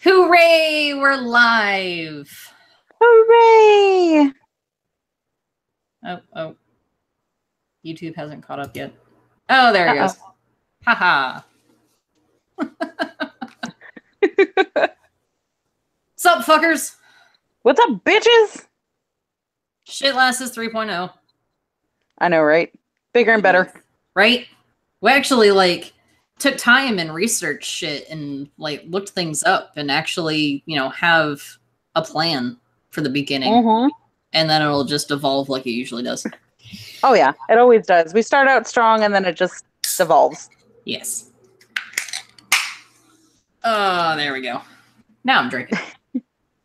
Hooray! We're live. Hooray! Oh. YouTube hasn't caught up yet. Oh, there he goes. Haha. What's up, fuckers? What's up, bitches? Shitlasses 3.0. I know, right? Bigger and better. Right? We actually, took time and researched shit and, looked things up and actually, have a plan for the beginning. Mm-hmm. And then it'll just evolve like it usually does. Oh, yeah. It always does. We start out strong and then it just devolves. Yes. Oh, there we go. Now I'm drinking.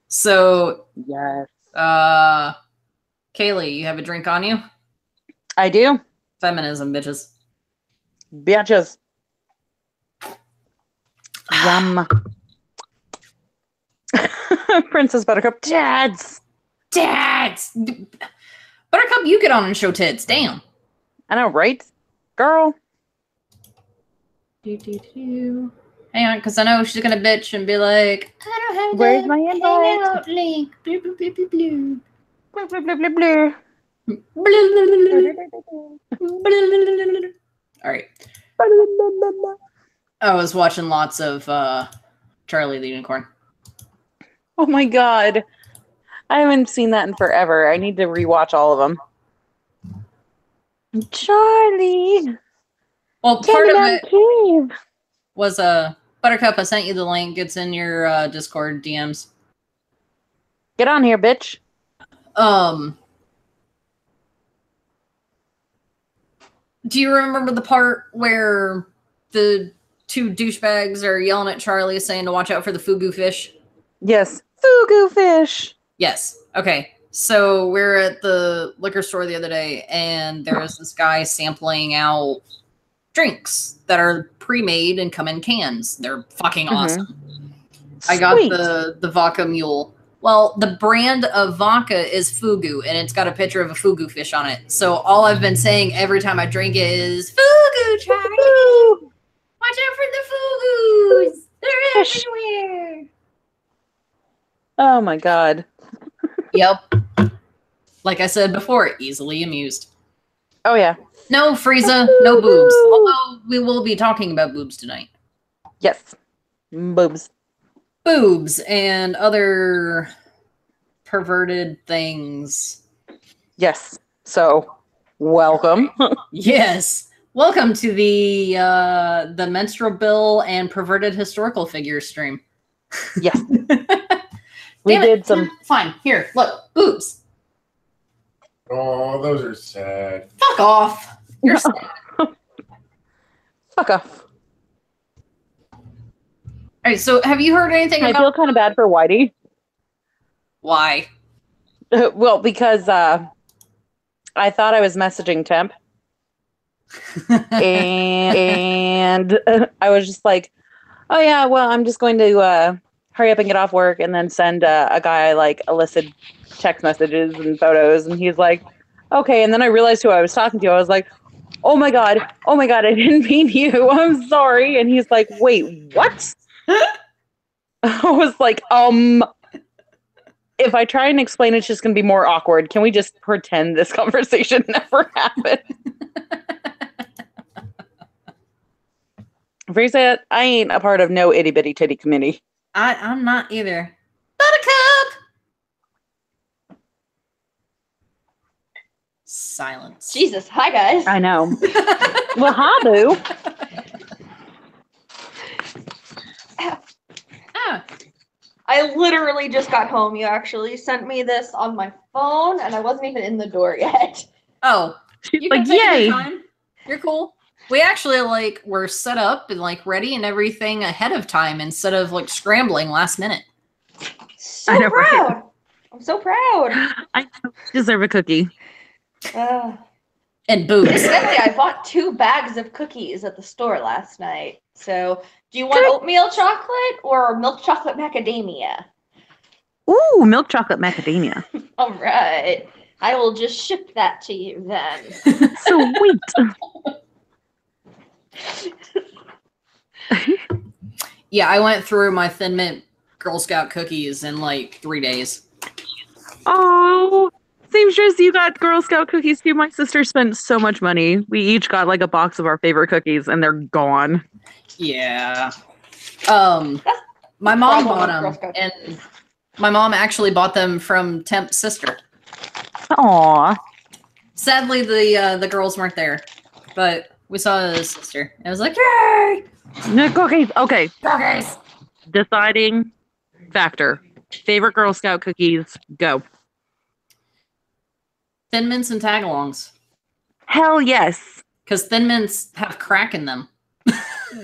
So, yes. Kaylee, you have a drink on you? I do. Feminism, bitches. Bitches. Yum. Princess Buttercup. Dads. Buttercup, you get on and show tits. Damn. I know, right? Girl. Hang on, because I know she's going to bitch and be like, I don't have Where's my invite? link. Blue, blue, blue, blue, blue. Blue, blue, blue, blue, blue. All right. I was watching lots of Charlie the Unicorn. Oh my god. I haven't seen that in forever. I need to rewatch all of them. Charlie. Well, part of it was Buttercup, I sent you the link. It's in your Discord DMs. Get on here, bitch. Do you remember the part where the two douchebags are yelling at Charlie saying to watch out for the fugu fish? Yes. Fugu fish. Yes. Okay. So we're at the liquor store the other day, and there's this guy sampling out drinks that are pre-made and come in cans. They're fucking awesome. I got the vodka mule. Well, the brand of vodka is Fugu, and it's got a picture of a Fugu fish on it. So all I've been saying every time I drink it is, Fugu, Charlie! Watch out for the Fugus! They're everywhere! Oh my god. Yep. Like I said before, easily amused. Oh yeah. No, Frieza, no boobs. Although we will be talking about boobs tonight. Yes. Boobs. Boobs and other perverted things. Yes. So, welcome. Yes. Welcome to the Menstrual Bill and perverted historical figures stream. Yes. We did some... Fine. Here, look. Boobs. Oh, those are sad. Fuck off. You're sad. Fuck off. All right, so have you heard anything about... I feel kind of bad for Whitey. Why? Well, because I thought I was messaging Temp. and I was just like, oh yeah, well, I'm just going to hurry up and get off work and then send a guy illicit text messages and photos. And he's like, okay. And then I realized who I was talking to. I was like, oh my God, I didn't mean you. I'm sorry. And he's like, wait, what? I was like, if I try and explain, it's just going to be more awkward. Can we just pretend this conversation never happened? Frieza, I ain't a part of no itty bitty titty committee. I'm not either. Buttercup! Silence. Jesus, hi guys. I know. Well, hi, boo. Ah. I literally just got home. You actually sent me this on my phone, and I wasn't even in the door yet. Oh, she's you like, can take yay! your time. You're cool. We actually were set up and ready and everything ahead of time instead of scrambling last minute. So proud. Right? I'm so proud. I deserve a cookie. And boobs. Incidentally, I bought 2 bags of cookies at the store last night. So, do you want oatmeal chocolate or milk chocolate macadamia? Ooh, milk chocolate macadamia. All right. I will just ship that to you then. Sweet. Yeah, I went through my Thin Mint Girl Scout cookies in like 3 days. Oh, seamstress, you got Girl Scout cookies too. My sister spent so much money. We each got like a box of our favorite cookies, and they're gone. Yeah. My mom bought them, and my mom actually bought them from Temp's sister. Aw. Sadly, the girls weren't there, but we saw his sister. And I was like, yay! Cookies. Okay. Cookies! Deciding factor. Favorite Girl Scout cookies. Go. Thin Mints and Tagalongs. Hell yes. Because Thin Mints have crack in them.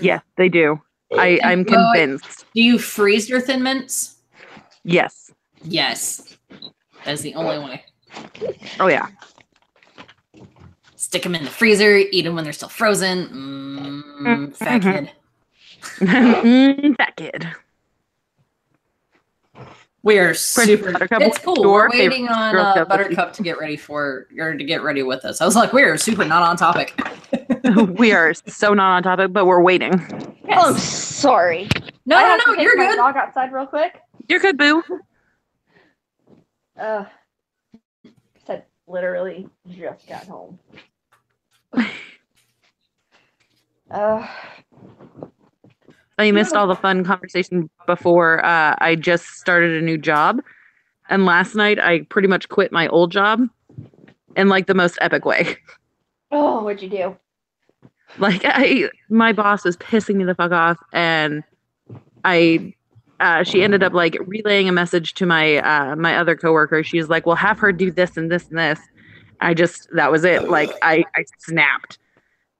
Yes, they do. I'm convinced. Do you freeze your Thin Mints? Yes. Yes. That's the only way. Oh, yeah. Stick them in the freezer, eat them when they're still frozen. Fat kid. Fat kid. We are super. Buttercup, It's cool. We're waiting on Buttercup to get ready with us. I was like, we're super not on topic. We are so not on topic, but we're waiting. Yes. Oh, I'm sorry. No, you're My good. dog outside real quick. You're good, boo. Said literally just got home. You missed all the fun conversation before. I just started a new job, and last night I pretty much quit my old job in like the most epic way. Oh, what'd you do? Like my boss was pissing me the fuck off, and she ended up like relaying a message to my my other coworker. She's like, "Well, have her do this and this and this." That was it. Like I snapped.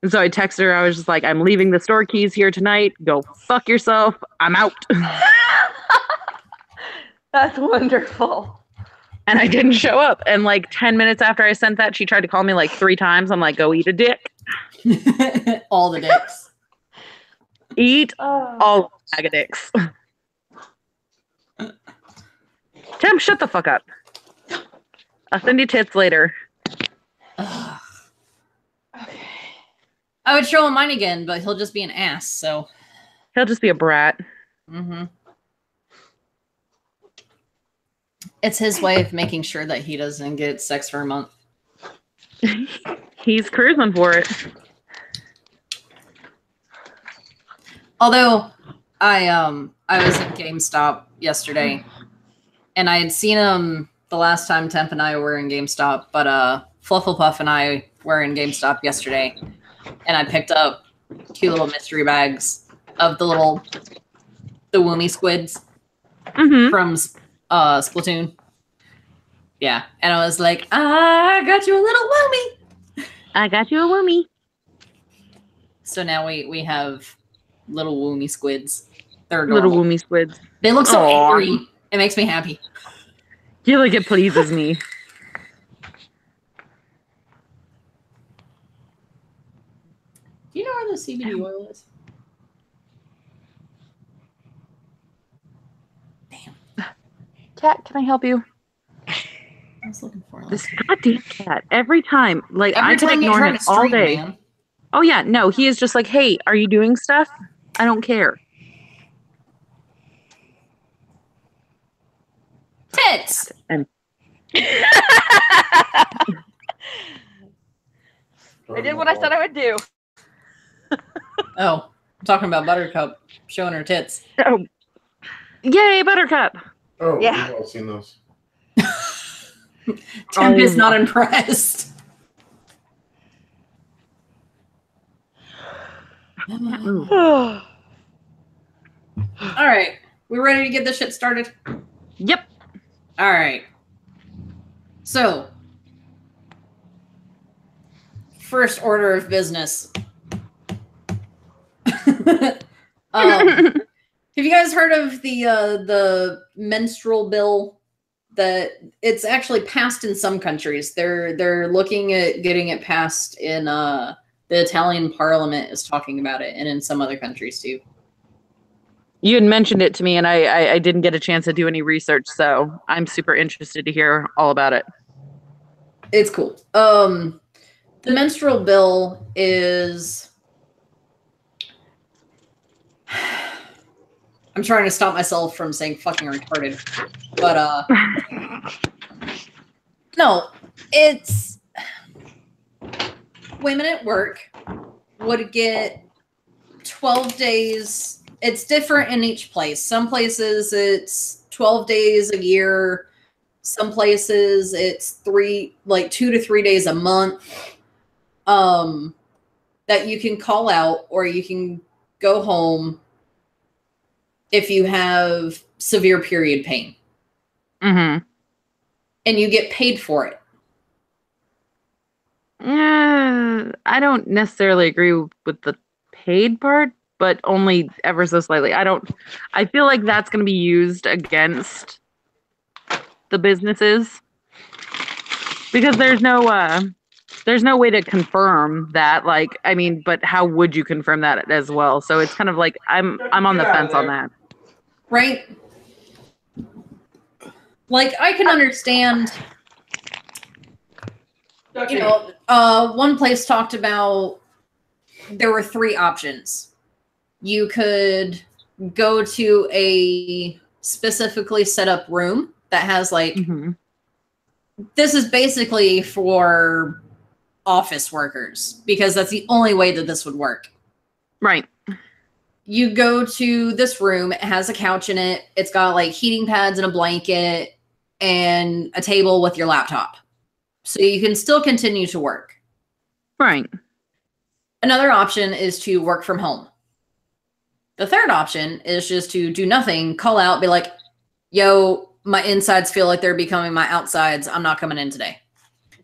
And so I texted her. I was just like, "I'm leaving the store keys here tonight. Go fuck yourself. I'm out." That's wonderful. And I didn't show up. And like 10 minutes after I sent that, she tried to call me like 3 times. I'm like, "Go eat a dick." All the dicks. Eat all bag of dicks. Tim, shut the fuck up. I'll send you tits later. Okay. I would show him mine again, but he'll just be an ass, so. He'll just be a brat. Mm-hmm. It's his way of making sure that he doesn't get sex for a month. He's cruising for it. Although, I was at GameStop yesterday, and I had seen him the last time Temp and I were in GameStop, but Flufflepuff and I were in GameStop yesterday, and I picked up 2 little mystery bags of the Woomy squids from Splatoon. Yeah, and I was like, I got you a little Woomy. I got you a Woomy. So now we have little Woomy squids. They're adorable. Little Woomy squids. They look so Aww. angry. It makes me happy. Yeah, like it pleases me. Do you know where the CBD oil is? Damn. Cat, can I help you? I was looking for it. This goddamn cat. Every time. Like, Every I could time you ignore try him to all stream, day. man. Oh, yeah. No, he is just like, "Hey, are you doing stuff? I don't care." Tits! And I did what I said I would do. Oh, I'm talking about Buttercup showing her tits. oh, yay, Buttercup. Oh, Yeah. we've all seen those. Temp is not impressed. Ooh. All right. We ready to get this shit started? Yep. All right. So, first order of business. Have you guys heard of the menstrual bill? That it's actually passed in some countries. They're looking at getting it passed in the Italian Parliament is talking about it, and in some other countries too. You had mentioned it to me, and I didn't get a chance to do any research, so I'm super interested to hear all about it. It's cool. The menstrual bill is I'm trying to stop myself from saying fucking retarded. But, no, it's women at work would get 12 days. It's different in each place. Some places it's 12 days a year. Some places it's 2 to 3 days a month. That you can call out, or you can go home if you have severe period pain. Mm-hmm. And you get paid for it. I don't necessarily agree with the paid part, but only ever so slightly. I feel like that's going to be used against the businesses because there's no way to confirm that. Like, I mean, but how would you confirm that as well? So it's kind of like I'm on the fence on that. Right? Like, I can understand, you know, one place talked about there were 3 options. You could go to a specifically set up room that has like, this is basically for office workers because that's the only way that this would work. Right. You go to this room, it has a couch in it. It's got like heating pads and a blanket and a table with your laptop. So you can still continue to work. Right. Another option is to work from home. The third option is just to do nothing, call out, be like, yo, my insides feel like they're becoming my outsides. I'm not coming in today.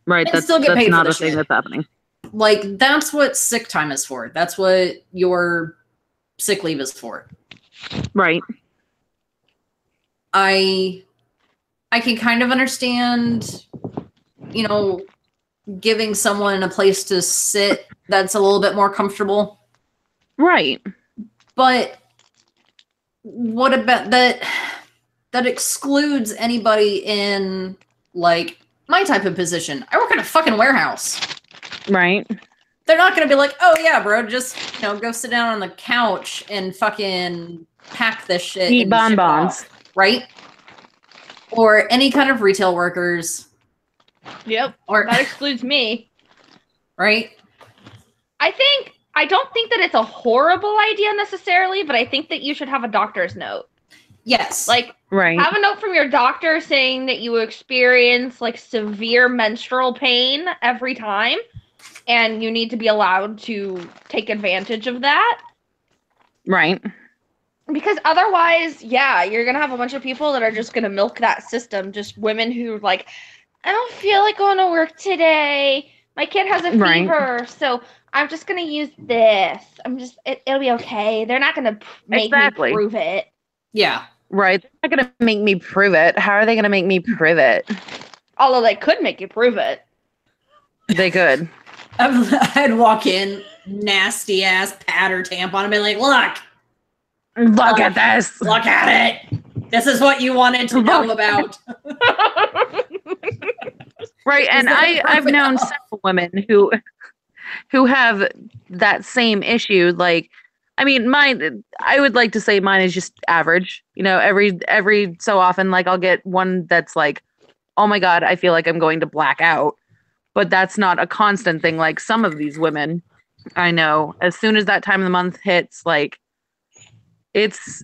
Right. And still get paid not for a the thing shit. that's happening. Like, that's what sick time is for. That's what your sick leave is for. Right. I can kind of understand, you know, giving someone a place to sit that's a little bit more comfortable. Right. But what about that? That excludes anybody in, like, my type of position. I work in a fucking warehouse. Right. They're not going to be like, oh, yeah, bro, just, you know, go sit down on the couch and fucking pack this shit. Eat and bonbons. ship it off, right? Or any kind of retail workers. Yep. Or That excludes me. Right? I don't think that it's a horrible idea necessarily, but I think that you should have a doctor's note. Yes. Like, right. Have a note from your doctor saying that you experience like severe menstrual pain every time, and you need to be allowed to take advantage of that. Right. Because otherwise, yeah, you're going to have a bunch of people that are just going to milk that system. Just women who like, I don't feel like going to work today. My kid has a fever, so I'm just going to use this. It'll be okay. They're not going to make me prove it. Yeah. Right. They're not going to make me prove it. How are they going to make me prove it? Although they could make you prove it. They could. I'd walk in, nasty ass pad or tampon, and be like, Look at this. Look at it. This is what you wanted to know about. Right. And I've known several women who have that same issue. Like, I mean, I would like to say mine is just average. You know, every so often, like I'll get one that's like, oh my God, I feel like I'm going to black out. But that's not a constant thing. Like some of these women I know, as soon as that time of the month hits, like it's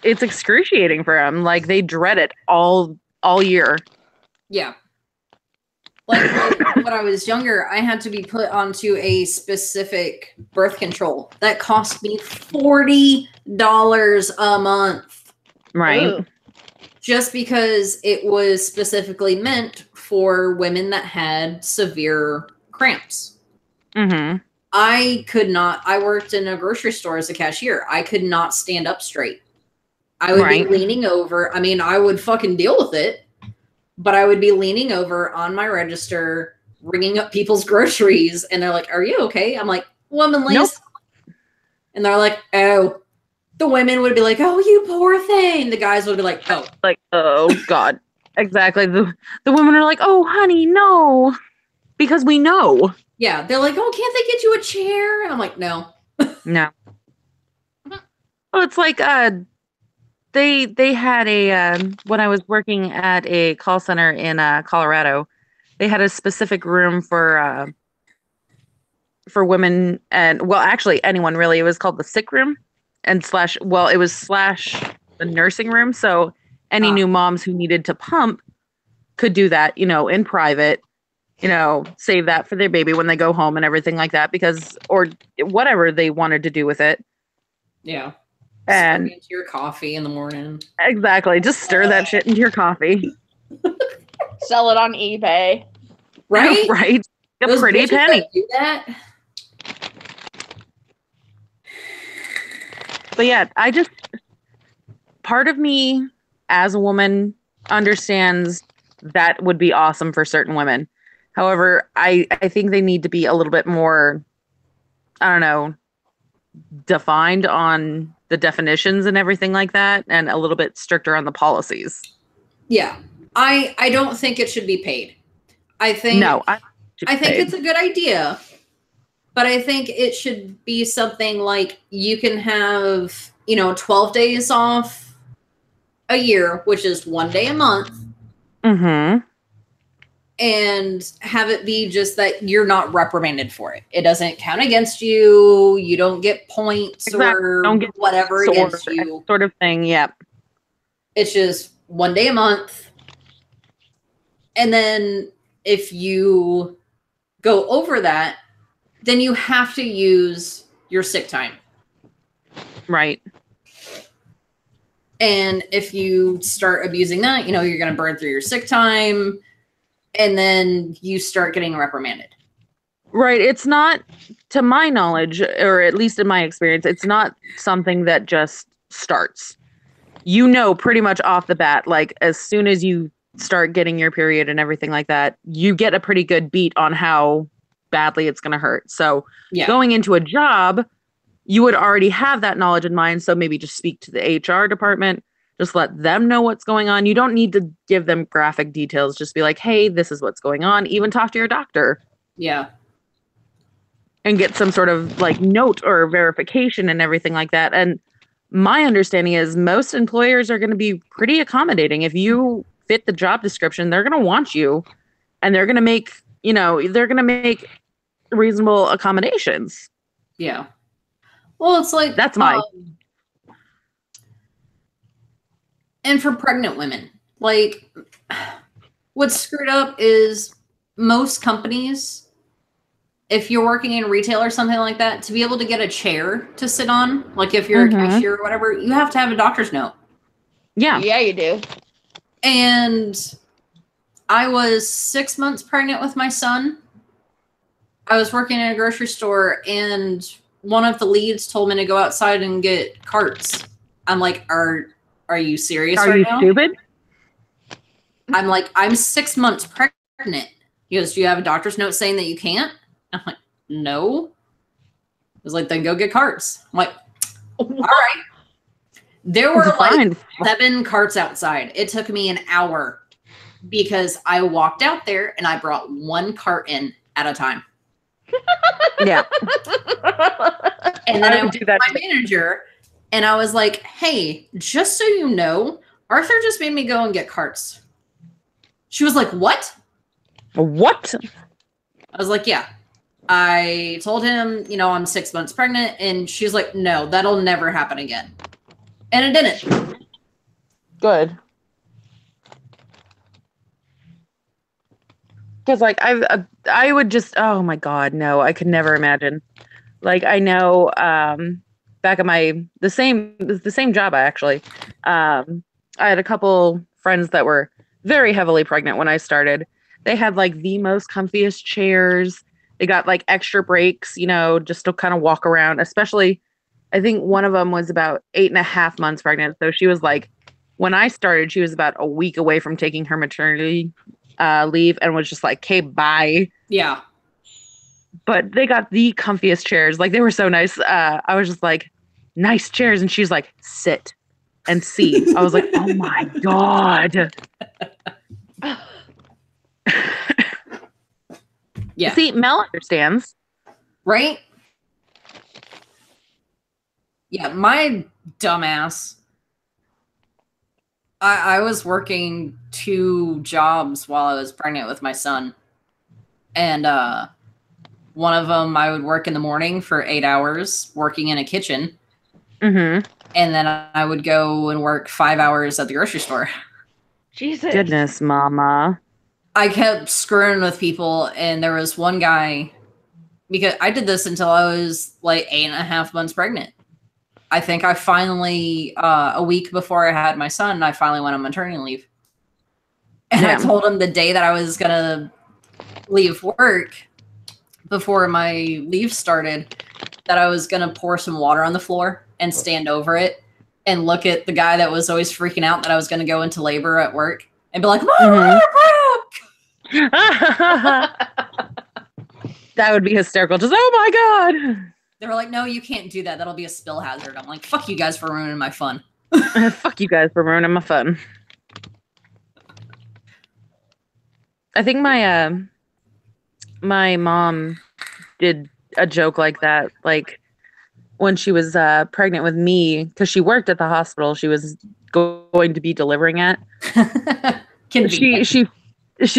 excruciating for them. Like they dread it all year. Yeah. Like when I was younger, I had to be put onto a specific birth control that cost me $40 a month. Right. Ooh. Just because it was specifically meant for women that had severe cramps. Mm-hmm. I worked in a grocery store as a cashier. I could not stand up straight. I would be leaning over. I mean, I would fucking deal with it, but I would be leaning over on my register, ringing up people's groceries, and they're like, "Are you okay?" I'm like, "Womanly." Nope. And they're like, "Oh." The women would be like, "Oh, you poor thing." The guys would be like, "Oh." Like, oh God. Exactly. The women are like, "Oh, honey, no." Because we know. Yeah. They're like, "Oh, can't they get you a chair?" And I'm like, "No." No. Oh, it's like they had a when I was working at a call center in Colorado, they had a specific room for women and well, actually anyone really. It was called the sick room and slash well, it was slash the nursing room. So any new moms who needed to pump could do that, in private, save that for their baby when they go home and everything like that because or whatever they wanted to do with it. Yeah. And into your coffee in the morning. Exactly. Just stir that shit into your coffee. Sell it on eBay. Right? Right. A Those pretty bitches penny. that do that. But yeah, part of me as a woman understands that would be awesome for certain women. However, I think they need to be a little bit more, I don't know, defined on the definitions and everything like that, and a little bit stricter on the policies. Yeah. I don't think it should be paid. I think it's a good idea, but I think it should be something like you can have, 12 days off a year, which is 1 day a month. Mm-hmm. And have it be just that you're not reprimanded for it. It doesn't count against you. You don't get points or don't get whatever against you. Sort of thing, yep. It's just 1 day a month. And then if you go over that, then you have to use your sick time. Right. And if you start abusing that, you're going to burn through your sick time. And then you start getting reprimanded. Right. It's not, to my knowledge, or at least in my experience, it's not something that just starts. Pretty much off the bat, like as soon as you start getting your period and everything like that, you get a pretty good beat on how badly it's going to hurt. So going into a job, you would already have that knowledge in mind. So maybe just speak to the HR department. Just let them know what's going on. You don't need to give them graphic details. Just be like, hey, this is what's going on. Even talk to your doctor. Yeah. And get some sort of like note or verification and everything like that. And my understanding is most employers are going to be pretty accommodating. If you fit the job description, they're going to want you and they're going to make, reasonable accommodations. Yeah. Well, it's like, that's my. And for pregnant women, like what's screwed up is most companies, if you're working in retail or something like that, to be able to get a chair to sit on, like if you're a cashier or whatever, you have to have a doctor's note. Yeah. Yeah, you do. And I was 6 months pregnant with my son. I was working in a grocery store and one of the leads told me to go outside and get carts. I'm like, Are you serious right now? Are you stupid? I'm like, I'm 6 months pregnant. He goes, do you have a doctor's note saying that you can't? I'm like, no. He was like, then go get carts. I'm like, all right. There were like 7 carts outside. It took me an hour because I walked out there and I brought 1 cart in at a time. Yeah. And then I went to my manager and I was like, hey, just so you know, Arthur just made me go and get carts. She was like, what? What? I was like, yeah. I told him, I'm 6 months pregnant. And she's like, no, that'll never happen again. And it didn't. Good. Because I would just, oh my God, no, I could never imagine. Like I know, back at the same job, I had a couple friends that were very heavily pregnant when I started. They had like the most comfiest chairs. They got like extra breaks, just to kind of walk around. Especially, I think one of them was about 8.5 months pregnant. So she was like, when I started, she was about a week away from taking her maternity leave and was just like, okay, bye. Yeah. But they got the comfiest chairs. Like they were so nice. I was just like, nice chairs. And she's like, sit and see. I was like, oh my God. Yeah. See, Mel understands. Right? Yeah, my dumbass. I was working 2 jobs while I was pregnant with my son. And one of them I would work in the morning for 8 hours working in a kitchen. Mm-hmm. And then I would go and work 5 hours at the grocery store. Jesus. Goodness, mama. I kept screwing with people, and there was one guy, because I did this until I was like 8.5 months pregnant. I think I finally, a week before I had my son, I finally went on maternity leave. And I told him the day that I was going to leave work, before my leave started, that I was going to pour some water on the floor and stand over it and look at the guy that was always freaking out that I was going to go into labor at work and be like, That would be hysterical. Just, oh my God. They were like, no, you can't do that. That'll be a spill hazard. I'm like, fuck you guys for ruining my fun. Fuck you guys for ruining my fun. I think my mom did a joke like that, like when she was pregnant with me, because she worked at the hospital she was going to be delivering at. She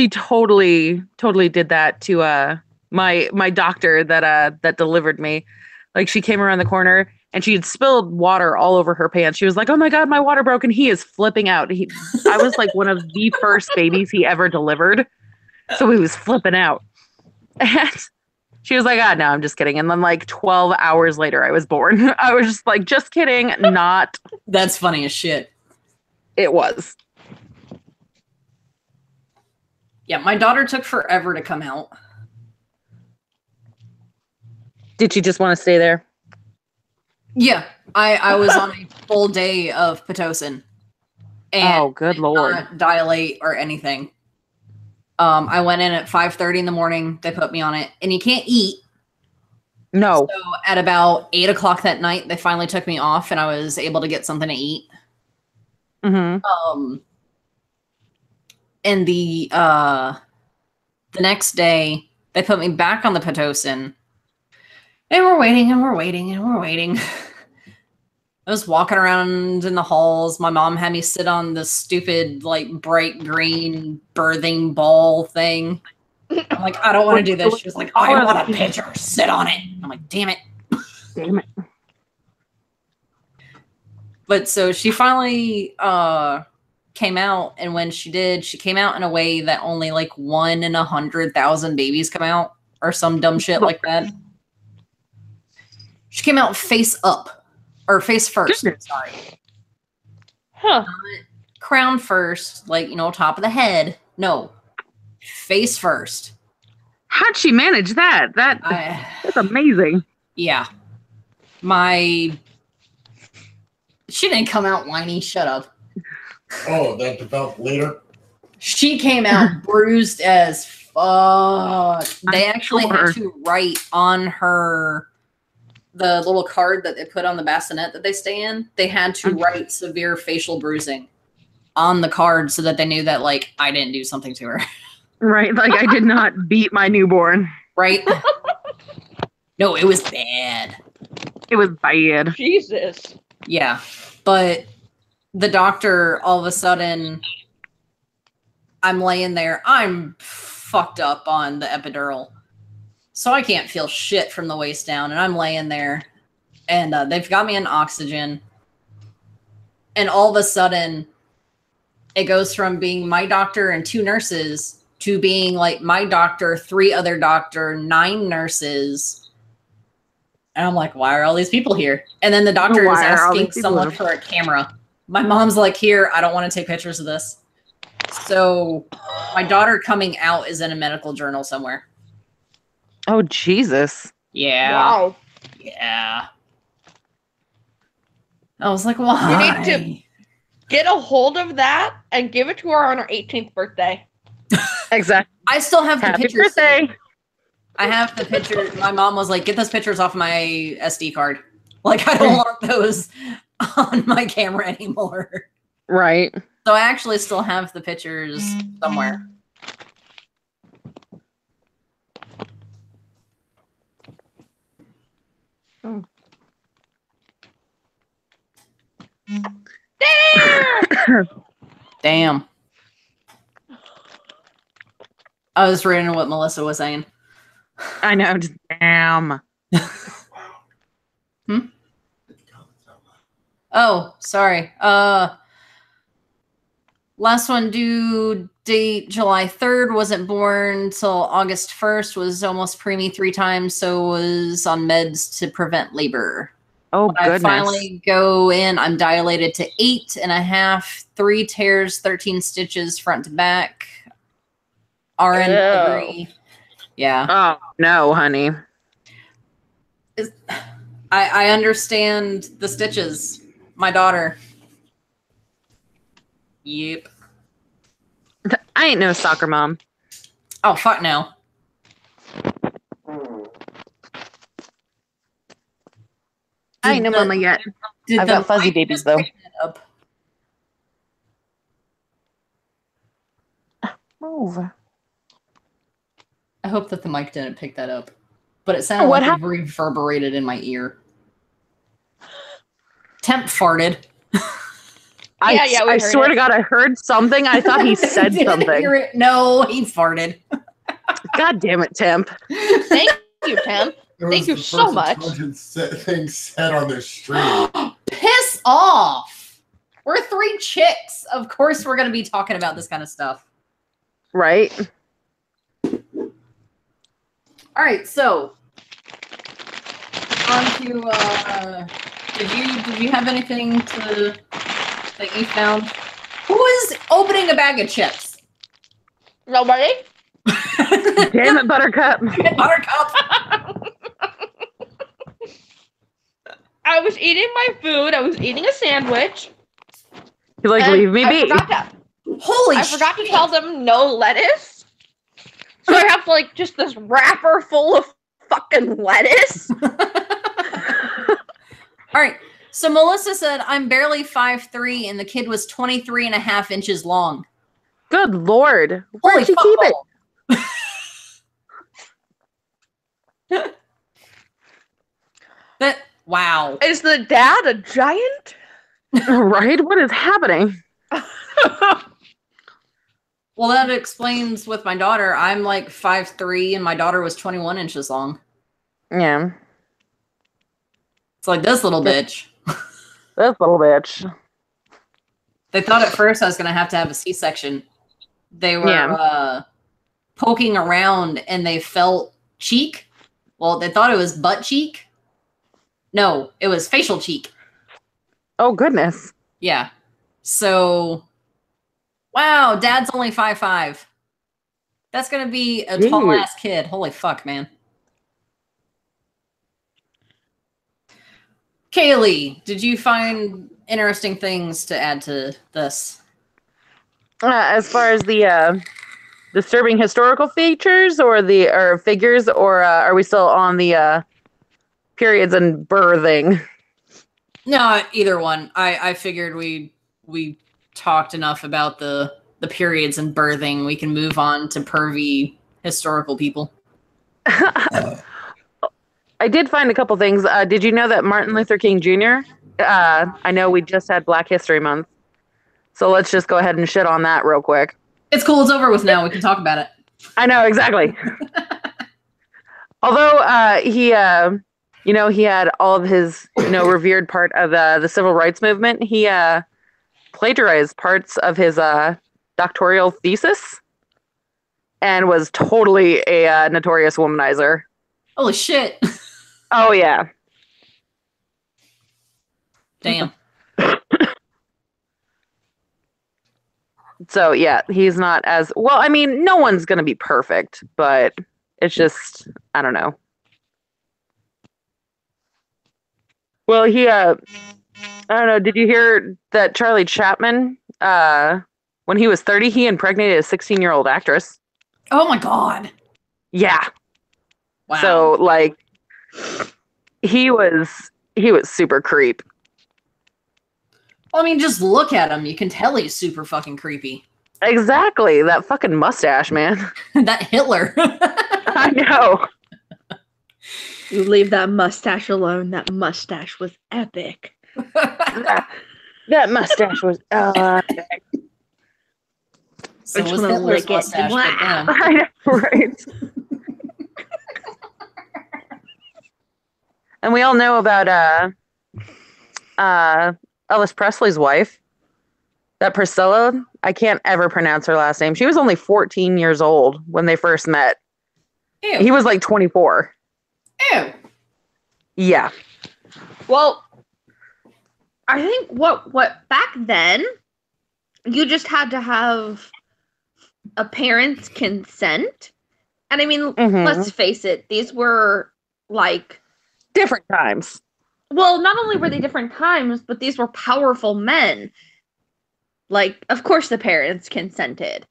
totally did that to my doctor that delivered me. Like, she came around the corner and she had spilled water all over her pants. She was like, oh my God, my water broke. And he is flipping out. I was like one of the first babies he ever delivered. So he was flipping out. And she was like, no, I'm just kidding. And then like 12 hours later, I was born. I was just like, just kidding. Not. That's funny as shit. It was. Yeah, my daughter took forever to come out. Did she just want to stay there? Yeah, I was on a full day of Pitocin. And oh, good Lord. Not dilate or anything. I went in at 5:30 in the morning. They put me on it. And you can't eat. No. So at about 8 o'clock that night, they finally took me off and I was able to get something to eat. Mm-hmm. And the next day, they put me back on the Pitocin. And we're waiting and we're waiting and we're waiting. I was walking around in the halls. My mom had me sit on the stupid, like, bright green birthing ball thing. I'm like, I don't want to do this. She was like, I want a picture. Sit on it. I'm like, damn it. Damn it. But so she finally came out. And when she did, she came out in a way that only like 1 in 100,000 babies come out. Or some dumb shit like that. She came out face up. Or face first. Goodness. Sorry. Huh. Crown first. Like, top of the head. No. Face first. How'd she manage that? That's amazing. Yeah. She didn't come out whiny. Shut up. Oh, that developed later? She came out bruised as fuck. They actually had to write on her, the little card that they put on the bassinet that they stay in, they had to write severe facial bruising on the card so that they knew that, like, I didn't do something to her. Right, like I did not beat my newborn. Right? No, it was bad. It was bad. Jesus. Yeah. But the doctor, all of a sudden, I'm laying there. I'm fucked up on the epidural. So I can't feel shit from the waist down. And I'm laying there. And they've got me in oxygen. And all of a sudden, it goes from being my doctor and 2 nurses to being like my doctor, 3 other doctor, 9 nurses. And I'm like, why are all these people here? And then the doctor is asking someone for a camera. My mom's like, here, I don't want to take pictures of this. So my daughter coming out is in a medical journal somewhere. Oh, Jesus. Yeah. Wow. Yeah. I was like, why? You need to get a hold of that and give it to her on her 18th birthday. Exactly. I still have the Happy pictures. birthday. I have the picture. My mom was like, get those pictures off my SD card. Like, I don't want those on my camera anymore. Right. So I actually still have the pictures somewhere. Damn. I was reading what Melissa was saying. I know. Just, damn. Oh, sorry. Last one due date July 3rd, wasn't born till August 1st, was almost preemie 3 times, so was on meds to prevent labor. Oh, When goodness. I finally go in, I'm dilated to 8.5, 3 tears, 13 stitches front to back. RN delivery. Yeah. Oh, no, honey. I understand the stitches. My daughter. Yep. I ain't no soccer mom. Oh, fuck no. I ain't no mama yet. I've got fuzzy babies, though. Move. I hope that the mic didn't pick that up. But it sounded like it reverberated in my ear. Temp farted. I swear to God, I heard something. I thought he said something. No, he farted. God damn it, Temp. Thank you, Temp. Thank you so much. Thing said on this stream. Piss off. We're 3 chicks. Of course we're going to be talking about this kind of stuff. Right? All right, so on to did you have anything that you found? Who is opening a bag of chips? Nobody? Damn it, Buttercup. Buttercup. I was eating my food. I was eating a sandwich. You're like, leave me be. I forgot to tell them no lettuce. So I have like just this wrapper full of fucking lettuce. All right. So Melissa said, I'm barely 5'3", and the kid was 23.5 inches long. Good Lord. Where'd you keep it? Wow. Is the dad a giant? Right? What is happening? Well, that explains with my daughter. I'm like 5'3", and my daughter was 21 inches long. Yeah. It's like this little bitch. This little bitch. They thought at first I was going to have a C-section. They were poking around, and they felt cheek. Well, they thought it was butt cheek. No, it was facial cheek. Oh, goodness. Yeah. So, wow, dad's only 5'5". That's going to be a tall-ass kid. Holy fuck, man. Kaylee, did you find interesting things to add to this? As far as the disturbing historical features or figures, or are we still on the periods and birthing? No, either one. I figured we talked enough about the periods and birthing. We can move on to pervy historical people. I did find a couple things. Did you know that Martin Luther King Jr.? I know we just had Black History Month, so let's just go ahead and shit on that real quick. It's cool. It's over with now. We can talk about it. I know, exactly. Although he had all of his, revered part of the civil rights movement. He plagiarized parts of his doctoral thesis and was totally a notorious womanizer. Holy shit. Oh, yeah. Damn. So, yeah, he's not as... Well, I mean, no one's going to be perfect, but it's just... I don't know. Well, he... I don't know, did you hear that Charlie Chapman, when he was 30, he impregnated a 16-year-old actress? Oh, my God. Yeah. Wow. So, like, he was super creep. Well, I mean, just look at him. You can tell he's super fucking creepy. Exactly. That fucking mustache, man. That Hitler. I know. You leave that mustache alone. That mustache was epic. That mustache was. So I just was wanna Hitler's lick it. mustache, but Wow. them. I know, right? And we all know about Elvis Presley's wife, that Priscilla. I can't ever pronounce her last name. She was only 14 years old when they first met. Ew. He was like 24. Ew. Yeah. Well, I think what back then, you just had to have a parent's consent. And I mean, let's face it, these were like Different times. well, not only were they different times, but these were powerful men. Like, of course the parents consented.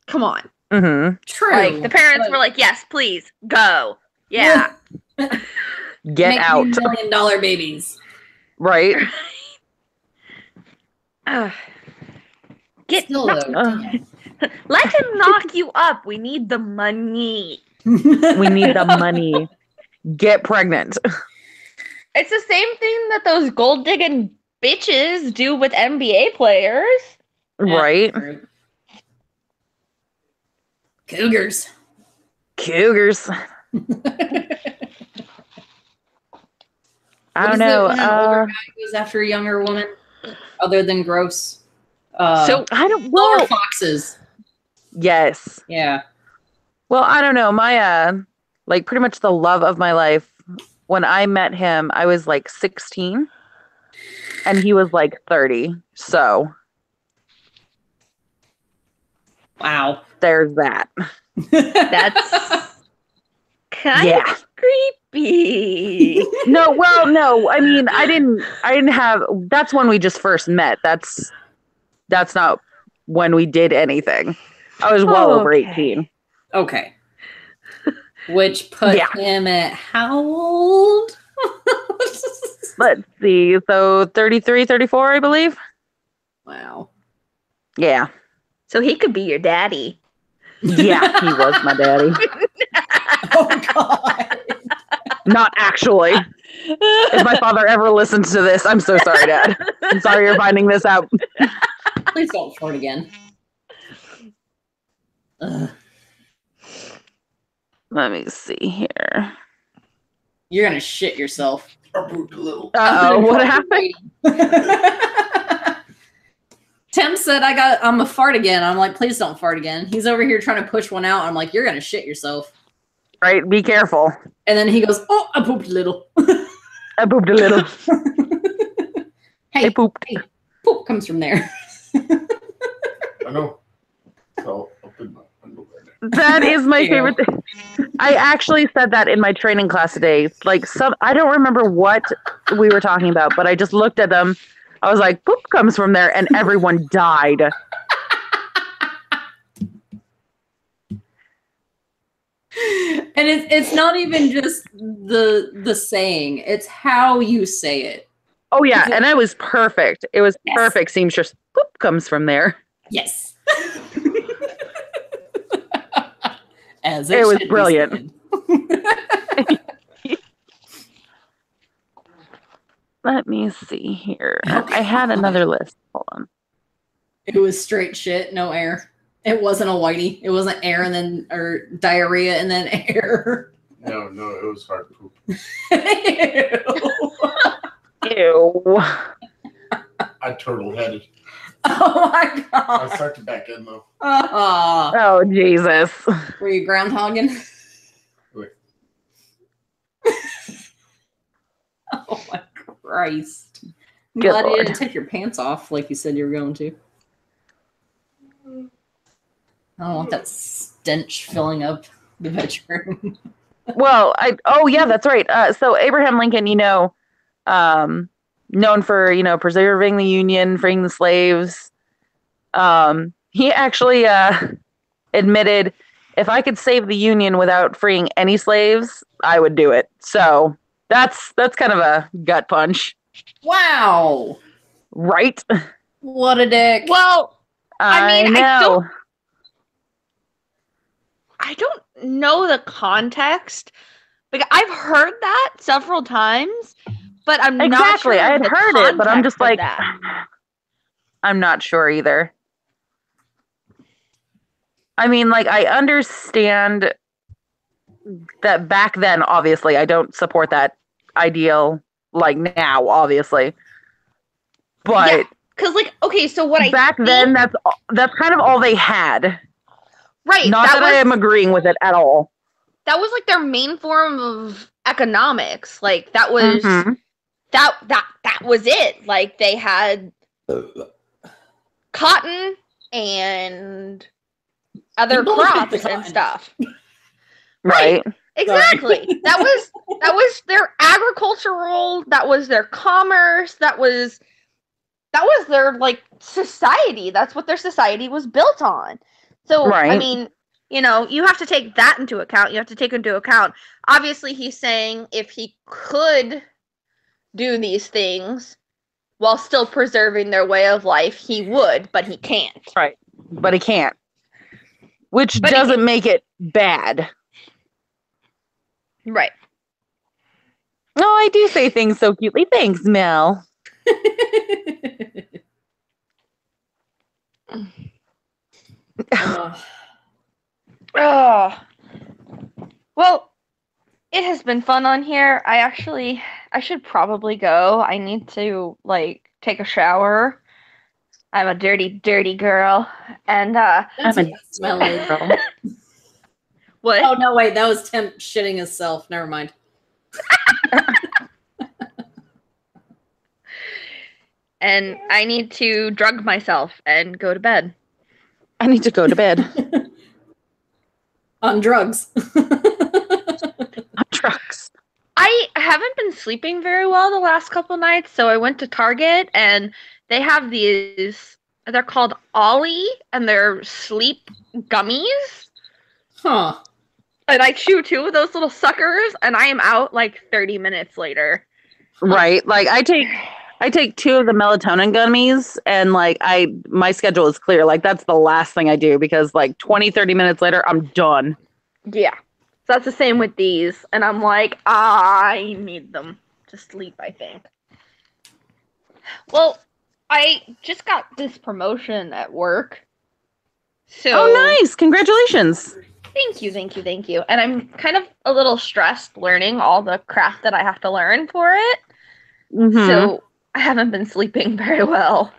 Come on. Mm-hmm. True. Like, the parents were like, yes, please, go. Yeah. Get Make out. $1 million babies. Right? Get Still, though, damn. Let him knock you up. We need the money. We need the money. Get pregnant. It's the same thing that those gold digging bitches do with NBA players. Right? Cougars. Cougars. I don't What is know. it when an older guy goes after a younger woman, other than gross? So I don't. Silver Well, foxes. yes. Yeah. Well, I don't know. My like pretty much the love of my life. When I met him, I was like 16, and he was like 30. So Wow. there's that. That's kind of creepy. No, well, no. I mean, I didn't have. That's when we just first met. That's not when we did anything. I was well over 18. Okay. Which put him at how old? Let's see. So 33, 34, I believe. Wow. Yeah. So he could be your daddy. Yeah, he was my daddy. Oh, God. Not actually. If my father ever listens to this, I'm so sorry, Dad. I'm sorry you're finding this out. Please don't fart again. Ugh. Let me see here. You're going to shit yourself. I pooped a little. Uh-oh, what happened? Tim said I'm a fart again. I'm like, please don't fart again. He's over here trying to push one out. I'm like, you're going to shit yourself. Right, be careful. And then he goes, oh, I pooped a little. I pooped a little. Hey, I pooped. Hey, poop comes from there. I know. So I'll put my underwear there. That is my favorite thing. I actually said that in my training class today. Like I don't remember what we were talking about, but I just looked at them. I was like, poop comes from there, and everyone died. And it's not even just the saying, it's how you say it. Oh yeah, and it was perfect. It was Yes. perfect. Seamstress, poop comes from there. Yes. As It was should be brilliant. said. Let me see here. I had another list. Hold on. It was straight shit, no air. It wasn't a whitey. It wasn't air and then or diarrhea and then air. No, it was hard poop. Ew. Ew. I turtle headed. Oh my god. I sucked it back in though. Oh Jesus. Were you groundhogging? Wait. Oh my Christ. I'm Good glad you Lord. didn't take your pants off like you said you were going to. I don't want that stench filling up the bedroom. Well, yeah, that's right. So Abraham Lincoln, known for, preserving the Union, freeing the slaves. He actually admitted, if I could save the Union without freeing any slaves, I would do it. So that's kind of a gut punch. Wow. Right? What a dick. Well, I mean, know. I don't know the context. Like, I've heard that several times, but I'm not sure Exactly. I had the heard it, but I'm just context of like, that. I'm not sure either. I mean, like, I understand that back then, obviously, I don't support that ideal like now, obviously. But because like, okay, so what back then, that's kind of all they had. Right. Not that I am agreeing with it at all. That was like their main form of economics. Like that was that was it. Like they had cotton and other crops and stuff. Right. Exactly. that was their agricultural, that was their commerce, that was their like society. That's what their society was built on. So I mean, you know, you have to take that into account. You have to take into account, obviously he's saying if he could do these things while still preserving their way of life, he would, but he can't. Right. But he can't. Which doesn't make it bad. Right. No, I do say things so cutely. Thanks, Mel. Well, it has been fun on here. I should probably go. I need to like take a shower. I'm a dirty, dirty girl, and I'm a smelly girl. What? Oh no, wait, that was Tim shitting himself. Never mind. And I need to drug myself and go to bed. I need to go to bed. On drugs. On drugs. I haven't been sleeping very well the last couple nights, so I went to Target and they have these, they're called Ollie, and they're sleep gummies. Huh. And I chew 2 of those little suckers and I am out like 30 minutes later. Right. Like I take 2 of the melatonin gummies and like my schedule is clear. Like that's the last thing I do because like 20-30 minutes later I'm done. Yeah. So that's the same with these. And I'm like, I need them to sleep, I think. Well, I just got this promotion at work. So oh, nice. Congratulations. Thank you. And I'm kind of a little stressed learning all the crap that I have to learn for it. Mm-hmm. So I haven't been sleeping very well.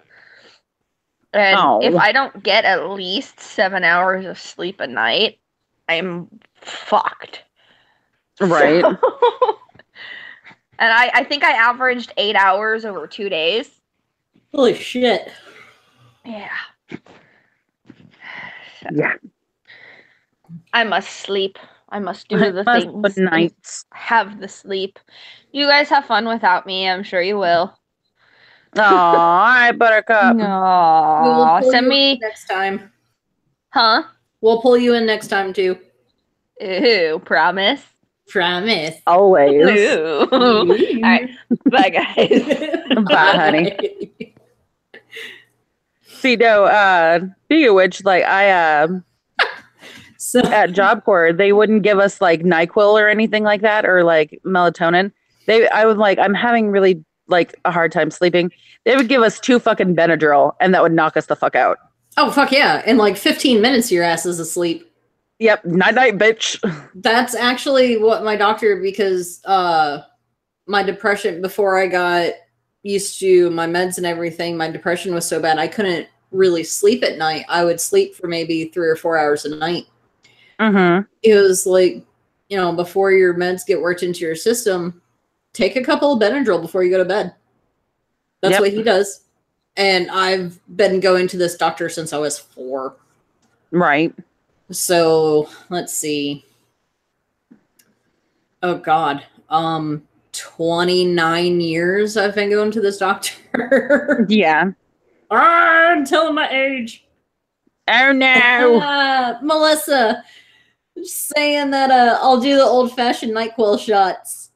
And if I don't get at least 7 hours of sleep a night, I'm fucked. Right. So, and I think I averaged 8 hours over 2 days. Holy shit. Yeah. Yeah. I must sleep. I must do the things. Good nights. Have the sleep. You guys have fun without me. I'm sure you will. Oh, all right, Buttercup. No, send me next time. Huh? We'll pull you in next time too. Ooh, promise. Promise. Always. Ooh. All right. Bye, guys. Bye, honey. See, no, speaking of which, like so at Job Corps, they wouldn't give us like NyQuil or anything like that, or like melatonin. I was like, I'm having really like a hard time sleeping. They would give us 2 fucking Benadryl, and that would knock us the fuck out. Oh fuck yeah! In like 15 minutes, your ass is asleep. Yep, night night, bitch. That's actually what my doctor, because my depression, before I got used to my meds and everything, my depression was so bad I couldn't really sleep at night. I would sleep for maybe 3 or 4 hours a night. Mm-hmm. It was like, you know, before your meds get worked into your system, take a couple of Benadryl before you go to bed. That's what he does. And I've been going to this doctor since I was 4. Right. So let's see. Oh God. 29 years I've been going to this doctor. Yeah. I'm telling my age. Oh no. Melissa, just saying that I'll do the old-fashioned NyQuil shots.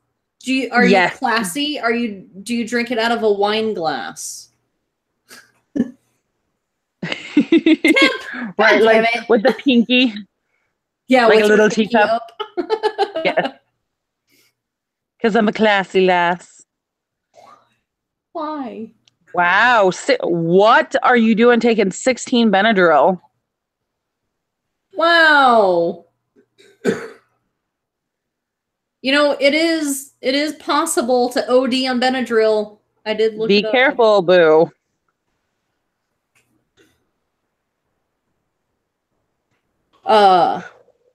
Are you classy? Do you drink it out of a wine glass? Right, like with the pinky. Yeah, like with a little teacup. Yeah. Because I'm a classy lass. Why? Wow. What are you doing taking 16 Benadryl? Wow. You know, it is possible to OD on Benadryl. I did look Be it up. careful, boo.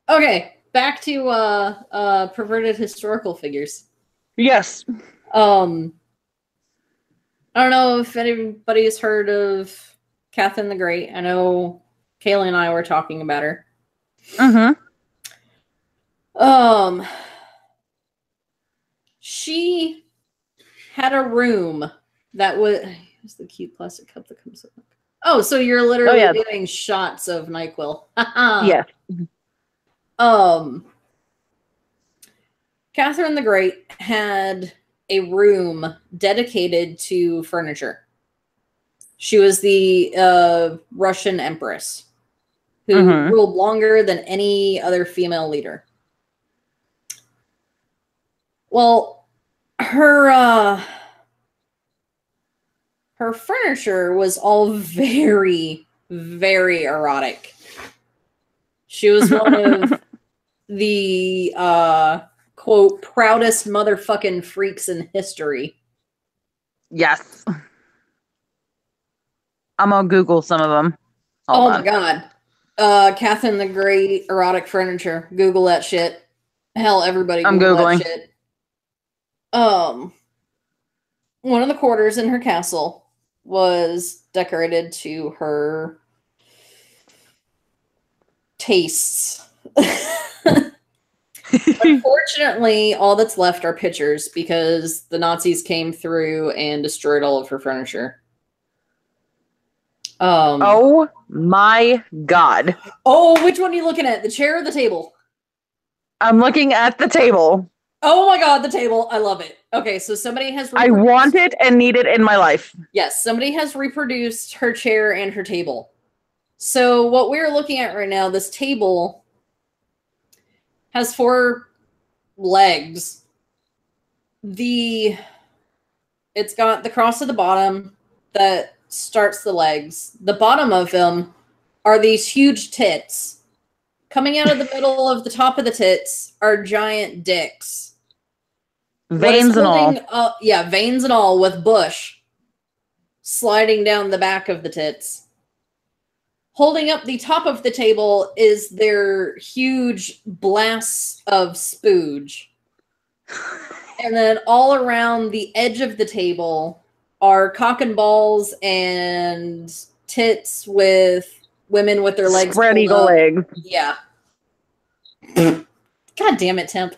Okay, back to perverted historical figures. Yes. I don't know if anybody's heard of Catherine the Great. I know Kaylee and I were talking about her. Mm-hmm. She had a room that was. Here's the cute plastic cup that comes with it. Oh, so you're literally doing shots of NyQuil. Yes. Catherine the Great had a room dedicated to furniture. She was the Russian empress who ruled longer than any other female leader. Well, her furniture was all very, very erotic. She was one of the quote proudest motherfucking freaks in history. Yes. I'm gonna Google some of them. Hold on. My god. Catherine the Great erotic furniture. Google that shit. Hell, everybody Google I'm Googling that shit. One of the quarters in her castle was decorated to her tastes. Unfortunately, all that's left are pictures because the Nazis came through and destroyed all of her furniture. Oh my god. Oh, which one are you looking at? The chair or the table? I'm looking at the table. Oh my god, the table. I love it. Okay, so somebody has I want it and need it in my life. Yes, somebody has reproduced her chair and her table. So what we're looking at right now, this table has 4 legs. It's got the cross at the bottom that starts the legs. The bottom of them are these huge tits. Coming out of the middle of the top of the tits are giant dicks. Veins and all. Yeah, veins and all with bush sliding down the back of the tits. Holding up the top of the table is their huge blasts of spooge. And then all around the edge of the table are cock and balls and tits with women with their legs spread pulled eagle up. legs. Yeah. God damn it, Temp.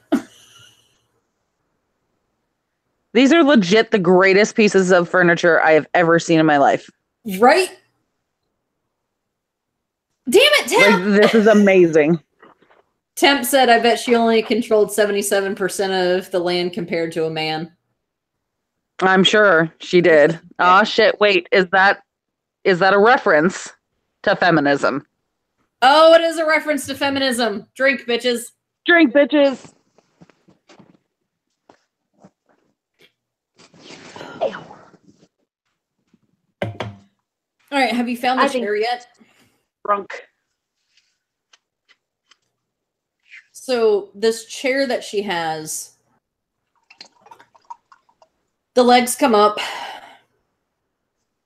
These are legit the greatest pieces of furniture I have ever seen in my life. Right? Damn it, Temp! Like, this is amazing. Temp said, I bet she only controlled 77% of the land compared to a man. I'm sure she did. Oh shit, wait, is that a reference to feminism? Oh, it is a reference to feminism. Drink, bitches. Drink, bitches. All right, have you found the chair yet? Drunk. So this chair that she has, the legs come up.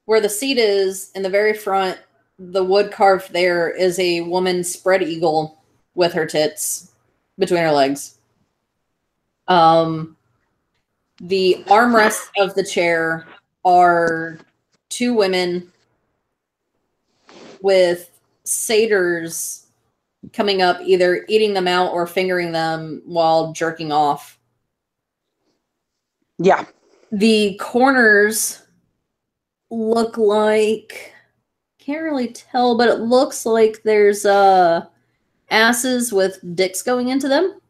Where the seat is, in the very front, the wood carved there is a woman spread eagle with her tits between her legs. The armrests of the chair are 2 women with satyrs coming up, either eating them out or fingering them while jerking off. Yeah. The corners look like, can't really tell, but it looks like there's asses with dicks going into them.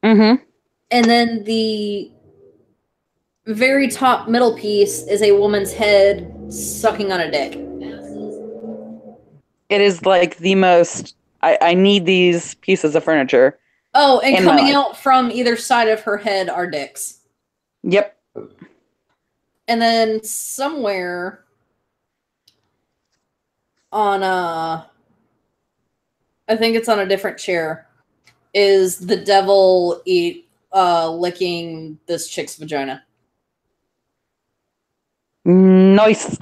Mm-hmm. And then the very top middle piece is a woman's head sucking on a dick. It is like the most. I need these pieces of furniture. Oh, and coming out from either side of her head are dicks. Yep. And then somewhere on I think it's on a different chair, is the devil licking this chick's vagina. Nice.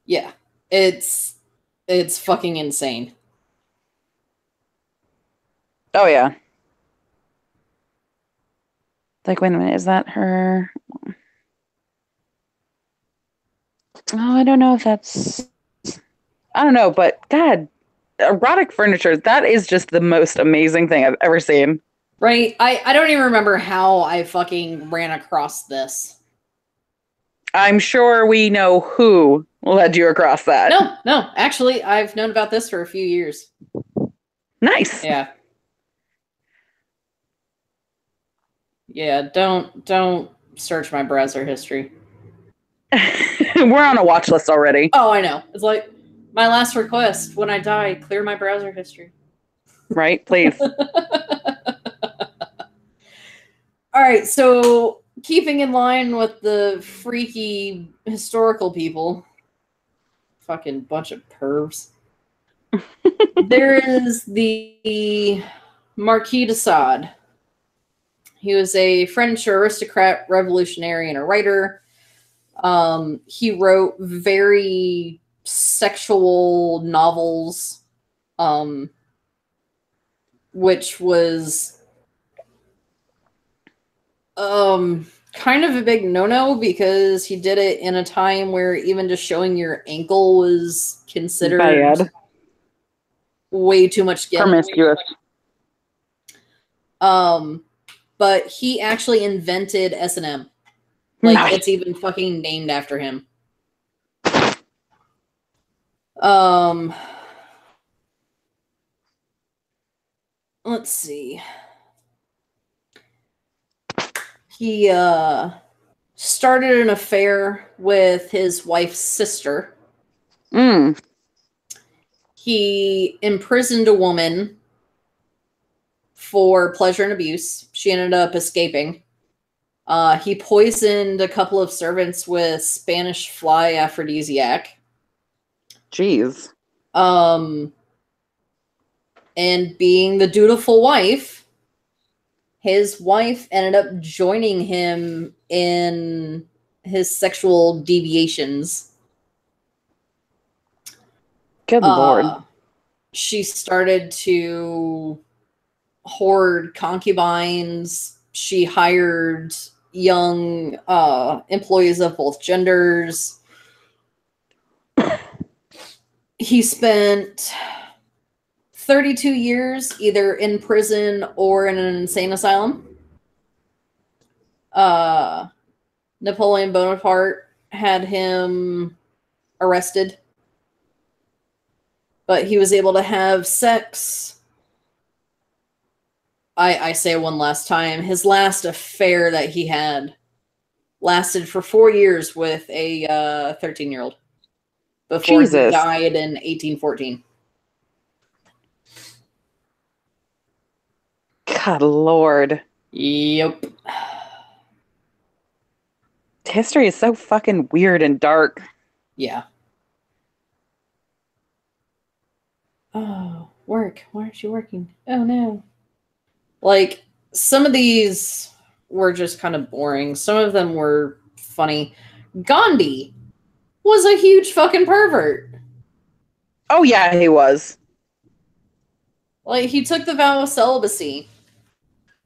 Yeah. It's fucking insane. Oh yeah. Like, wait a minute, is that her? Oh, I don't know if that's. I don't know, but God, erotic furniture, that is just the most amazing thing I've ever seen. Right? I don't even remember how I fucking ran across this. I'm sure we know who led you across that. No. Actually, I've known about this for a few years. Nice. Yeah. Yeah, don't search my browser history. We're on a watch list already. Oh, I know. It's like my last request: when I die, clear my browser history. Right? Please. All right, so keeping in line with the freaky historical people, fucking bunch of pervs. There is the Marquis de Sade. He was a French aristocrat, revolutionary, and a writer. He wrote very sexual novels, which was kind of a big no-no because he did it in a time where even just showing your ankle was considered Bad. way too much skin. Promiscuous. But he actually invented S&M. Like, Nice. it's even fucking named after him. Let's see. He started an affair with his wife's sister. He imprisoned a woman for pleasure and abuse. She ended up escaping. He poisoned a couple of servants with Spanish fly aphrodisiac. Jeez. And being the dutiful wife, his wife ended up joining him in his sexual deviations. Good Lord. She started to hoard concubines. She hired young employees of both genders. He spent 32 years either in prison or in an insane asylum. Napoleon Bonaparte had him arrested, but he was able to have sex. I say one last time, his last affair that he had lasted for 4 years with a 13-year-old before he died in 1814. God Lord. Yep. History is so fucking weird and dark. Yeah. Oh, work. Why aren't you working? Oh, no. Like, some of these were just kind of boring. Some of them were funny. Gandhi was a huge fucking pervert. Oh, yeah, he was. Like, he took the vow of celibacy.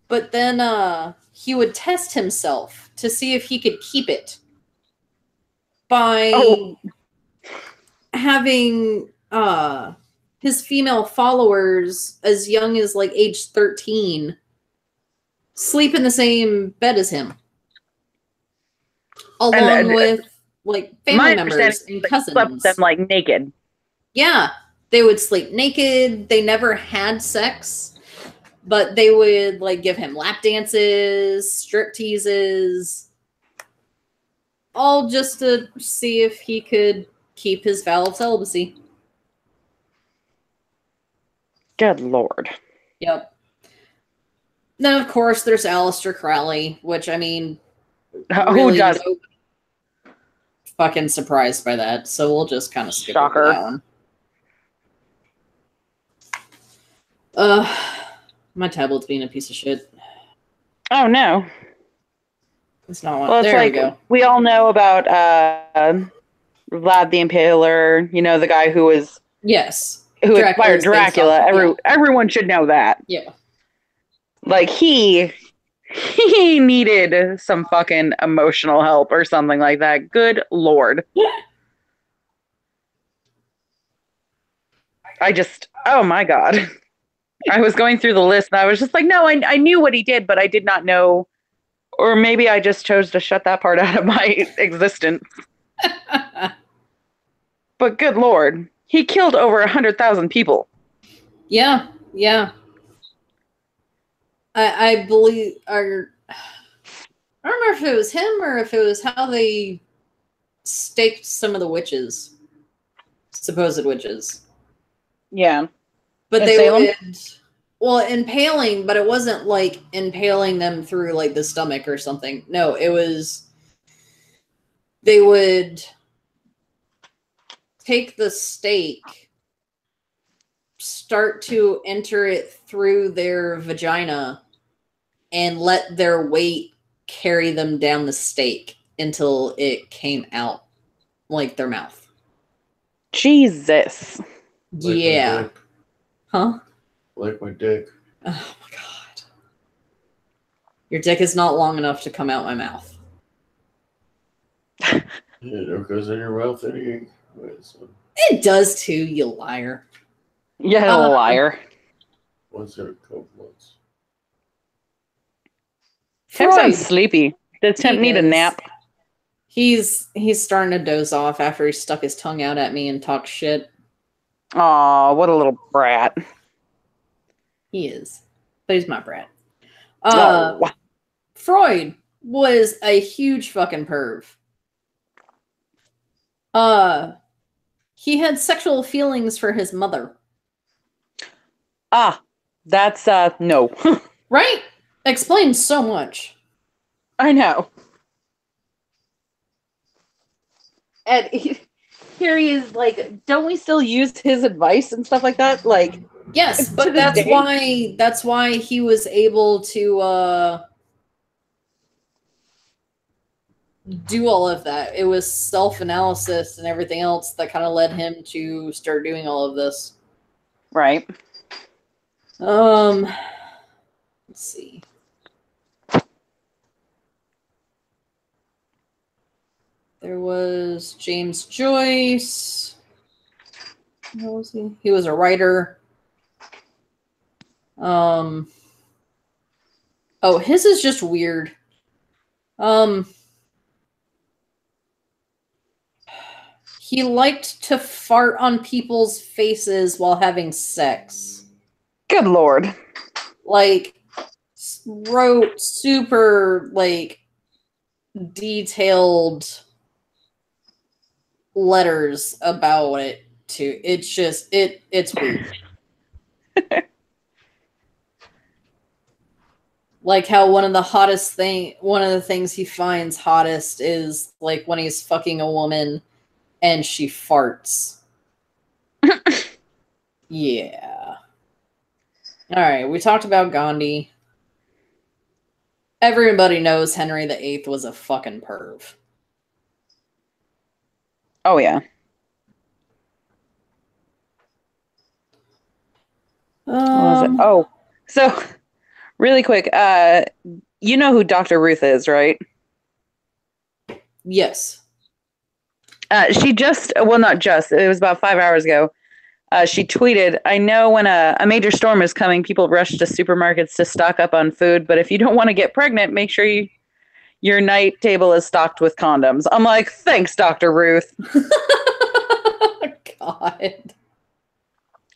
But then he would test himself to see if he could keep it by having his female followers as young as like age 13 sleep in the same bed as him, along with like family members and cousins. Slept them like naked. Yeah, they would sleep naked. They never had sex, but they would like give him lap dances, strip teases, all just to see if he could keep his vow of celibacy. Good Lord. Yep. Then, of course, there's Aleister Crowley, which, I mean, Who does? Fucking surprised by that, so we'll just kind of skip Shocker. over that one. My tablet's being a piece of shit. Oh no. It's not one. Well, it's there like we go. we all know about Vlad the Impaler. You know, the guy who inspired Dracula. Everyone should know that. Yeah. Like he needed some fucking emotional help or something like that. Good Lord. Oh my God. I was going through the list and I was just like, no, I knew what he did, but I did not know. Or maybe I just chose to shut that part out of my existence. But good Lord, he killed over 100,000 people. Yeah. I believe, I don't remember if it was him or if it was how they staked some of the witches, supposed witches. Yeah. But In they Salem? would, impaling, but it wasn't like impaling them through like the stomach or something. No, it was, they would take the stake, start to enter it through their vagina, and let their weight carry them down the stake until it came out like their mouth. Jesus. Like Yeah. my dick. Huh? Like my dick. Oh my God. Your dick is not long enough to come out my mouth. Yeah, it goes in your mouth anyway. So It does too, you liar. Yeah, liar. once every couple months. Tim sounds Freud. sleepy. Does Tim need a nap? He's starting to doze off after he stuck his tongue out at me and talked shit. Aw, what a little brat. He is. But he's my brat. Oh. Freud was a huge fucking perv. He had sexual feelings for his mother. That's no. Right? Explains so much. I know. And here he is like, don't we still use his advice and stuff like that? Like, yes, but that's why he was able to do all of that. It was self-analysis and everything else that kind of led him to start doing all of this. Right. Let's see. There was James Joyce. What was he? He was a writer. Oh, his is just weird. He liked to fart on people's faces while having sex. Good Lord. Like, wrote super, like, detailed letters about it, too. It's just, it's weird. Like how one of the things he finds hottest is, like, when he's fucking a woman and she farts. Yeah. All right, we talked about Gandhi. Everybody knows Henry VIII was a fucking perv. Oh, yeah. What was it? Oh, so really quick, you know who Dr. Ruth is, right? Yes. She just, well, not just, it was about 5 hours ago. She tweeted, I know when a major storm is coming, people rush to supermarkets to stock up on food, but if you don't want to get pregnant, make sure your night table is stocked with condoms. I'm like, thanks, Dr. Ruth. God.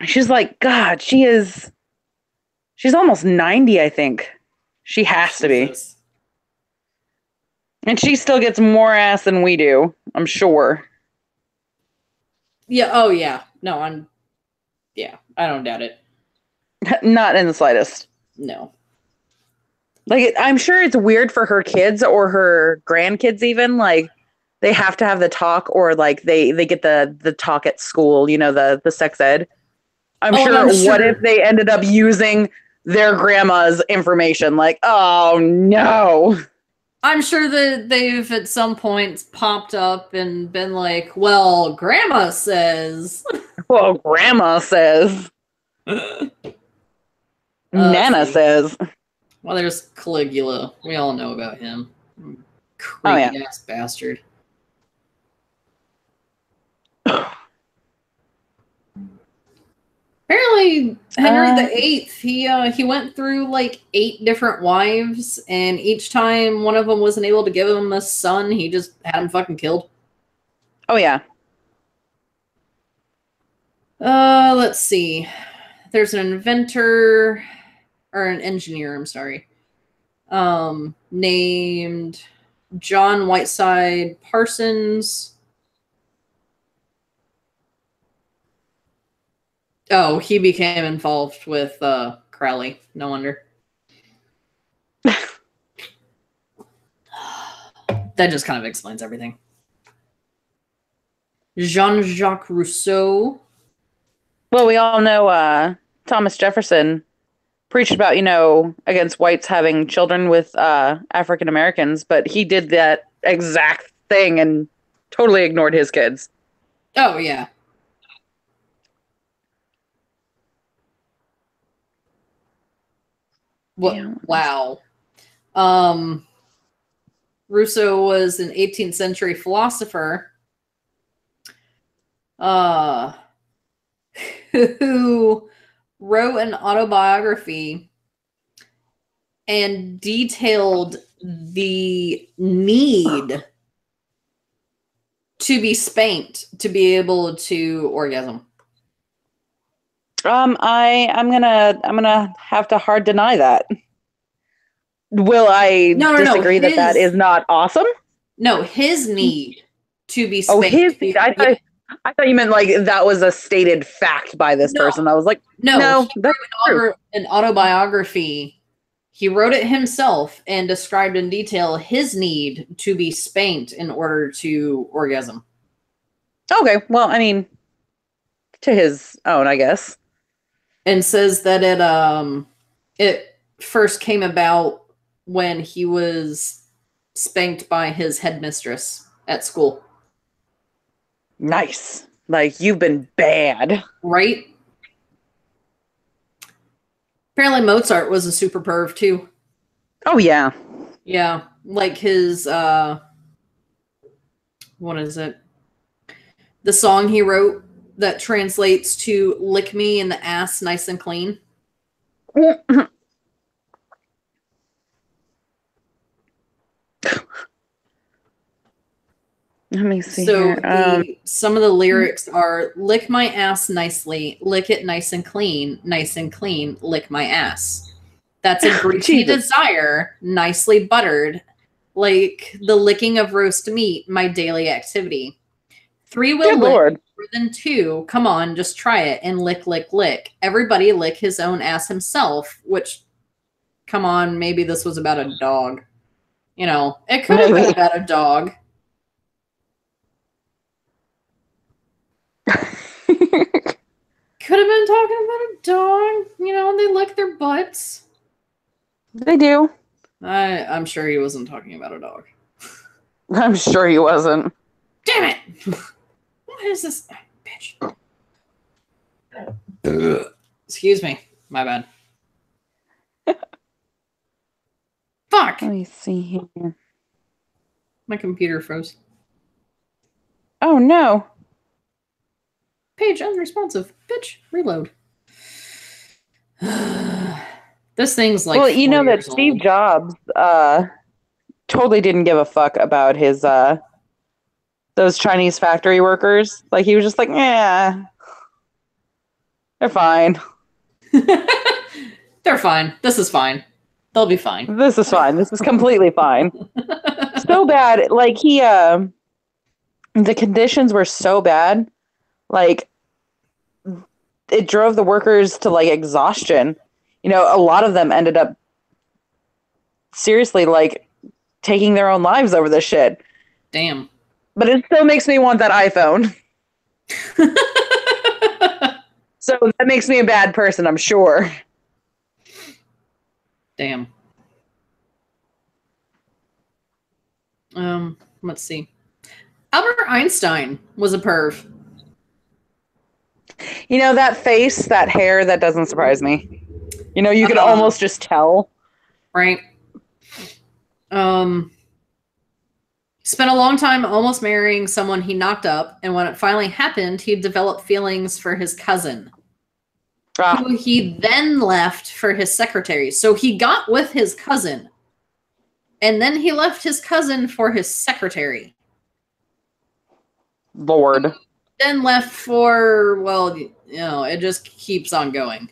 She's like, God, she's almost 90, I think. She has to be. And she still gets more ass than we do, I'm sure. Yeah, oh yeah. No, I don't doubt it. Not in the slightest. No. Like, I'm sure it's weird for her kids or her grandkids even. Like, they have to have the talk, or like they get the talk at school, you know, the sex ed. I'm sure. What if they ended up using their grandma's information? Like, oh no. I'm sure that they've at some point popped up and been like, well, grandma says. Well, grandma says. Nana says. Well, there's Caligula. We all know about him. Creepy ass bastard. Apparently, Henry VIII, he went through like 8 different wives, and each time one of them wasn't able to give him a son, he just had him fucking killed. Oh yeah. Let's see. There's an inventor, or an engineer, I'm sorry, named John Whiteside Parsons. Oh, he became involved with Crowley. No wonder. That just kind of explains everything. Jean-Jacques Rousseau. Well, we all know Thomas Jefferson preached about, you know, against whites having children with African Americans, but he did that exact thing and totally ignored his kids. Oh, yeah. What? Yeah. Wow. Rousseau was an 18th century philosopher who wrote an autobiography and detailed the need to be spanked to be able to orgasm. I'm gonna have to hard deny that. Will I disagree that is not awesome? No, his need to be spanked. Oh, his need. I thought you meant like that was a stated fact by this person. I was like, no, that's true. An autobiography. He wrote it himself and described in detail his need to be spanked in order to orgasm. Okay, well, I mean, to his own, I guess. And says that it first came about when he was spanked by his headmistress at school. Nice. Like, you've been bad. Right? Apparently Mozart was a super perv, too. Oh, yeah. Yeah. Like his, what is it? The song he wrote that translates to lick me in the ass nice and clean. Let me see here. Some of the lyrics are, lick my ass nicely, lick it nice and clean, lick my ass. That's a greasy desire, nicely buttered, like the licking of roast meat, my daily activity. 3 will lick more than 2. Come on, just try it and lick, lick, lick. Everybody lick his own ass himself, which, come on, maybe this was about a dog. You know, it could have been about a dog. Could have been talking about a dog. You know, they lick their butts. They do. I'm sure he wasn't talking about a dog. I'm sure he wasn't. Damn it! What is this? Bitch. Excuse me. My bad. Fuck! Let me see here. My computer froze. Oh, no. Page unresponsive. Bitch, reload. This thing's like. Well, you know that Steve Jobs totally didn't give a fuck about his those Chinese factory workers. Like, he was just like, yeah, they're fine. They're fine. This is fine. They'll be fine. This is fine. This is completely fine. So bad. Like, the conditions were so bad. Like, it drove the workers to, like, exhaustion. You know, a lot of them ended up seriously like taking their own lives over this shit. Damn. But it still makes me want that iPhone. So that makes me a bad person, I'm sure. Damn. Let's see. Albert Einstein was a perv. You know, that face, that hair, that doesn't surprise me. You know, you could almost just tell. Right. Spent a long time almost marrying someone he knocked up, and when it finally happened, he developed feelings for his cousin, who he then left for his secretary. So he got with his cousin, and then he left his cousin for his secretary. Lord. Then left for, well, you know, it just keeps on going.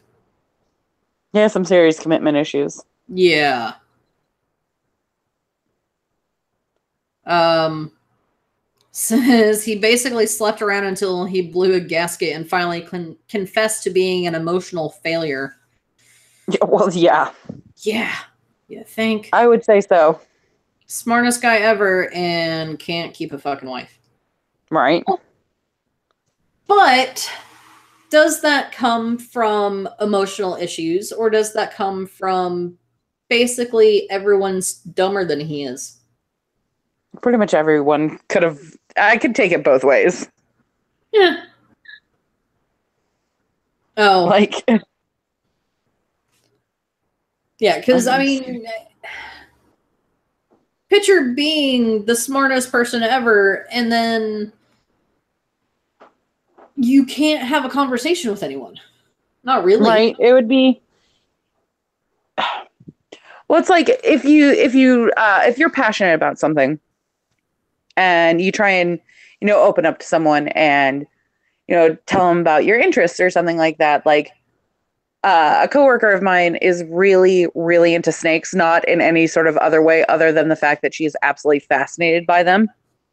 Yeah, some serious commitment issues. Yeah. Says he basically slept around until he blew a gasket and finally confessed to being an emotional failure. Yeah, well, yeah. Yeah. You think? I would say so. Smartest guy ever and can't keep a fucking wife. Right. But does that come from emotional issues, or does that come from basically everyone's dumber than he is? Pretty much everyone could have. I could take it both ways. Yeah. Oh. Like. Yeah, because, I mean, picture being the smartest person ever, and then you can't have a conversation with anyone. Not really. Right. It would be. Well, it's like if you're passionate about something, and you try and open up to someone and tell them about your interests or something like that. Like a coworker of mine is really, really into snakes, not in any sort of other way other than the fact that she is absolutely fascinated by them.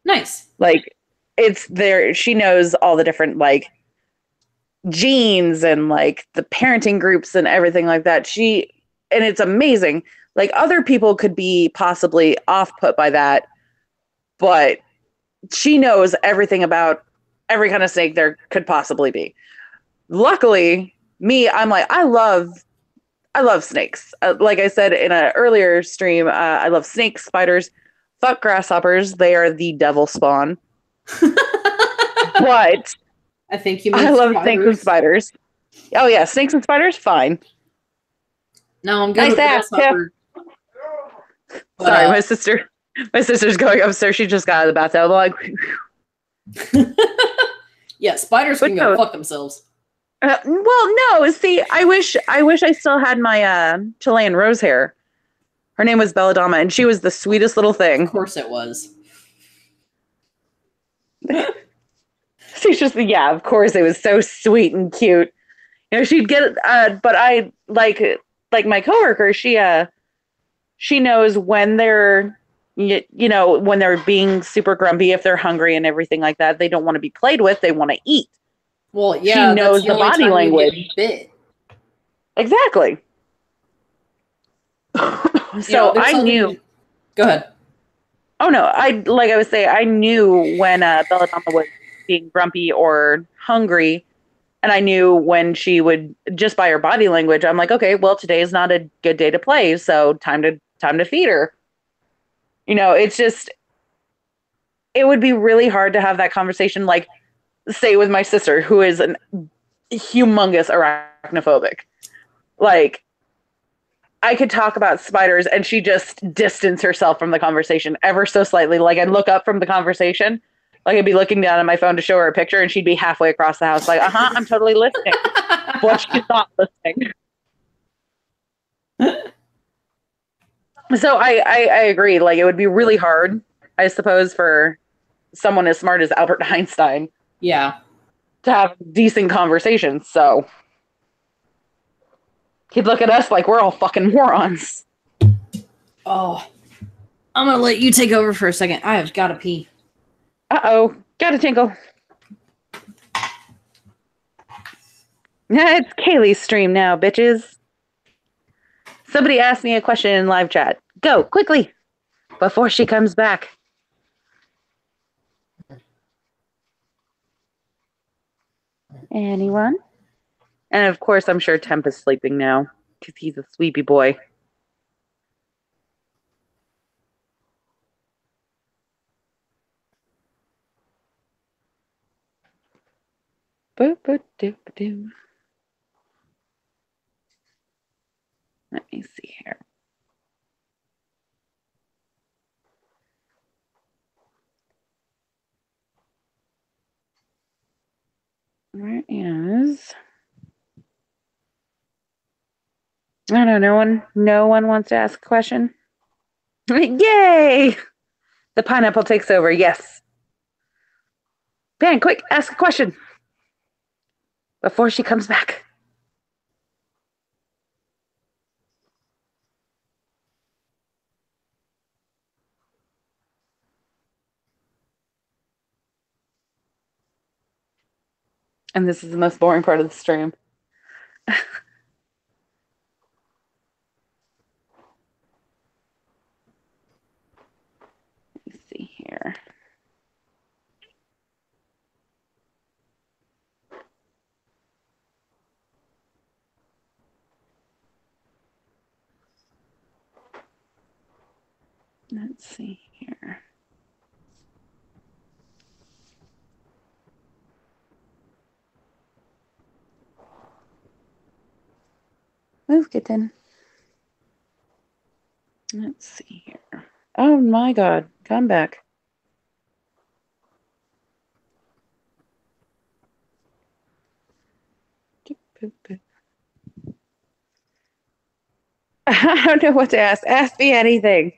Nice. Like it's there. She knows all the different like genes and like the parenting groups and everything like that. And it's amazing. Like other people could be possibly off put by that, but she knows everything about every kind of snake there could possibly be. Luckily, me, I'm like, I love snakes. Like I said in an earlier stream, I love snakes, spiders, fuck grasshoppers. They are the devil spawn. But I think you mean I love snakes and spiders. Oh yeah, snakes and spiders, fine. No, I'm good with grasshopper. Sorry, my sister's going upstairs. She just got out of the bathtub. Like, yeah, spiders can go fuck themselves. Well, no. See, I wish I still had my Chilean rose hair. Her name was Belladonna, and she was the sweetest little thing. Of course, it was. She's just of course it was so sweet and cute. She'd get but I like my coworker. She knows when they're when they're being super grumpy, if they're hungry and everything like that. They don't want to be played with. They want to eat. Well, yeah, she knows the body language. Exactly. So I knew. Go ahead. Oh no, I knew when Belladonna was being grumpy or hungry, and I knew when she would, just by her body language, I'm like, okay, well, today is not a good day to play, so time to feed her. It's just, it would be really hard to have that conversation, like, say with my sister, who is an humongous arachnophobic. Like, I could talk about spiders and she just distance herself from the conversation ever so slightly. Like I'd look up from the conversation, like I'd be looking down at my phone to show her a picture and she'd be halfway across the house like, I'm totally listening. But she's not listening. So I agree. Like it would be really hard, I suppose, for someone as smart as Albert Einstein. Yeah. To have decent conversations. So he'd look at us like we're all fucking morons. Oh, I'm going to let you take over for a second. I have got to pee. Uh-oh. Got to tinkle. It's Kaylee's stream now, bitches. Somebody asked me a question in live chat. Go, quickly, before she comes back. Anyone? And of course, I'm sure Temp is sleeping now, because he's a sleepy boy. Boo-boo-doo-doo. Let me see here. Where is... I don't know, no one wants to ask a question? Yay! The pineapple takes over, yes. Pan, quick, ask a question. Before she comes back. And this is the most boring part of the stream. Let me see here. Let's see here. Move, kitten. Let's see here. Oh my God, come back. I don't know what to ask. Ask me anything.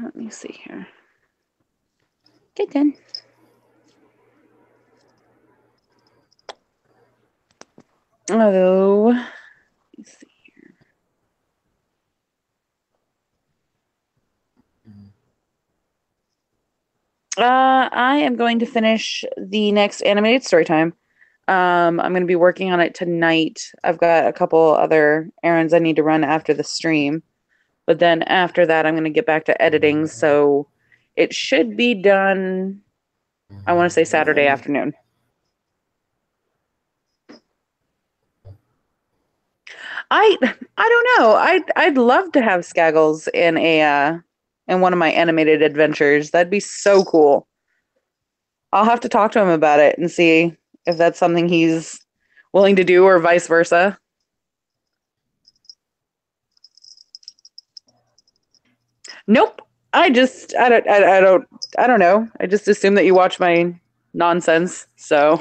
Let me see here. Kitten. Oh, let me see here. I am going to finish the next animated story time. I'm going to be working on it tonight. I've got a couple other errands I need to run after the stream. But then after that, I'm going to get back to editing. So it should be done, I want to say Saturday afternoon. I don't know. I'd love to have Skaggles in in one of my animated adventures. That'd be so cool. I'll have to talk to him about it and see if that's something he's willing to do or vice versa. Nope. I don't know. I just assume that you watch my nonsense. So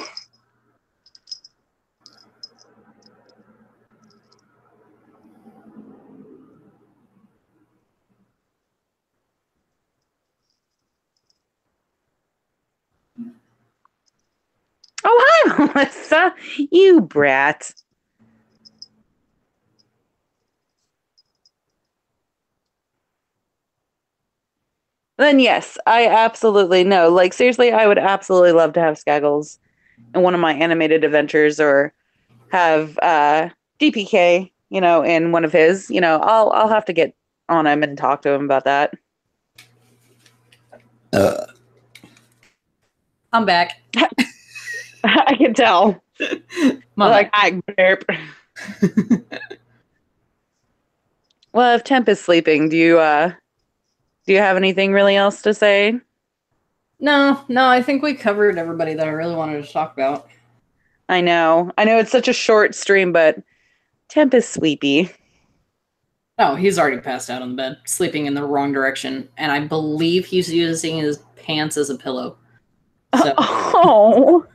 oh, hi, Melissa. You brat. Then yes, I absolutely know. Like, seriously, I would absolutely love to have Skaggles in one of my animated adventures or have DPK, in one of his. I'll have to get on him and talk to him about that. I'm back. I can tell. Like, I burp. Well, if Temp is sleeping, do you have anything really else to say? No, I think we covered everybody that I really wanted to talk about. I know it's such a short stream, but Temp is sleepy. Oh, he's already passed out on the bed, sleeping in the wrong direction, and I believe he's using his pants as a pillow. So, oh.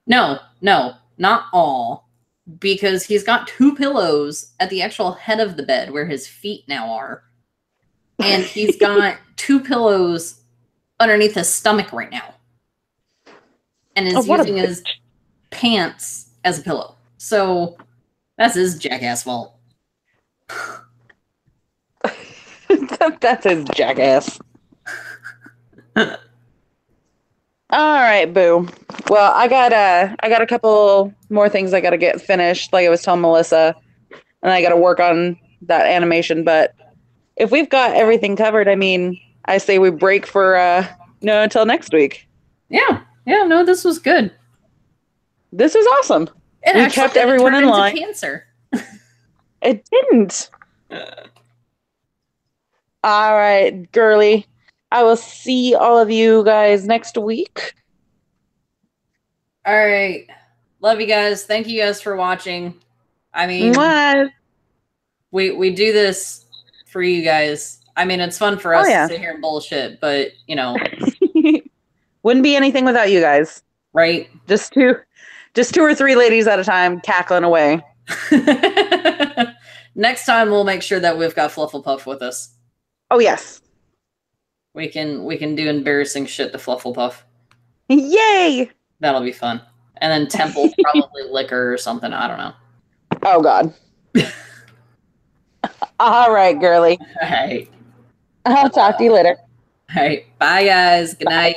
No, not all, because he's got 2 pillows at the actual head of the bed where his feet now are, and he's got 2 pillows underneath his stomach right now, and is using his pants as a pillow. So That's his jackass fault. That's his jackass. All right, boo. Well, I got a couple more things I got to get finished, like I was telling Melissa, and I got to work on that animation. But if we've got everything covered, I mean, I say we break for until next week. Yeah, no, this was good. This was awesome. We kept everyone in line. Cancer. It didn't. All right, girly. I will see all of you guys next week. All right. Love you guys. Thank you guys for watching. I mean, we do this for you guys. I mean, it's fun for us to sit here and bullshit, but, wouldn't be anything without you guys. Right? Just two or three ladies at a time cackling away. Next time we'll make sure that we've got Flufflepuff with us. Oh, yes. We can do embarrassing shit to Flufflepuff. Yay! That'll be fun. And then Temple's probably liquor or something. I don't know. Oh, God. All right, girly. All right. I'll talk to you later. All right. Bye, guys. Good night.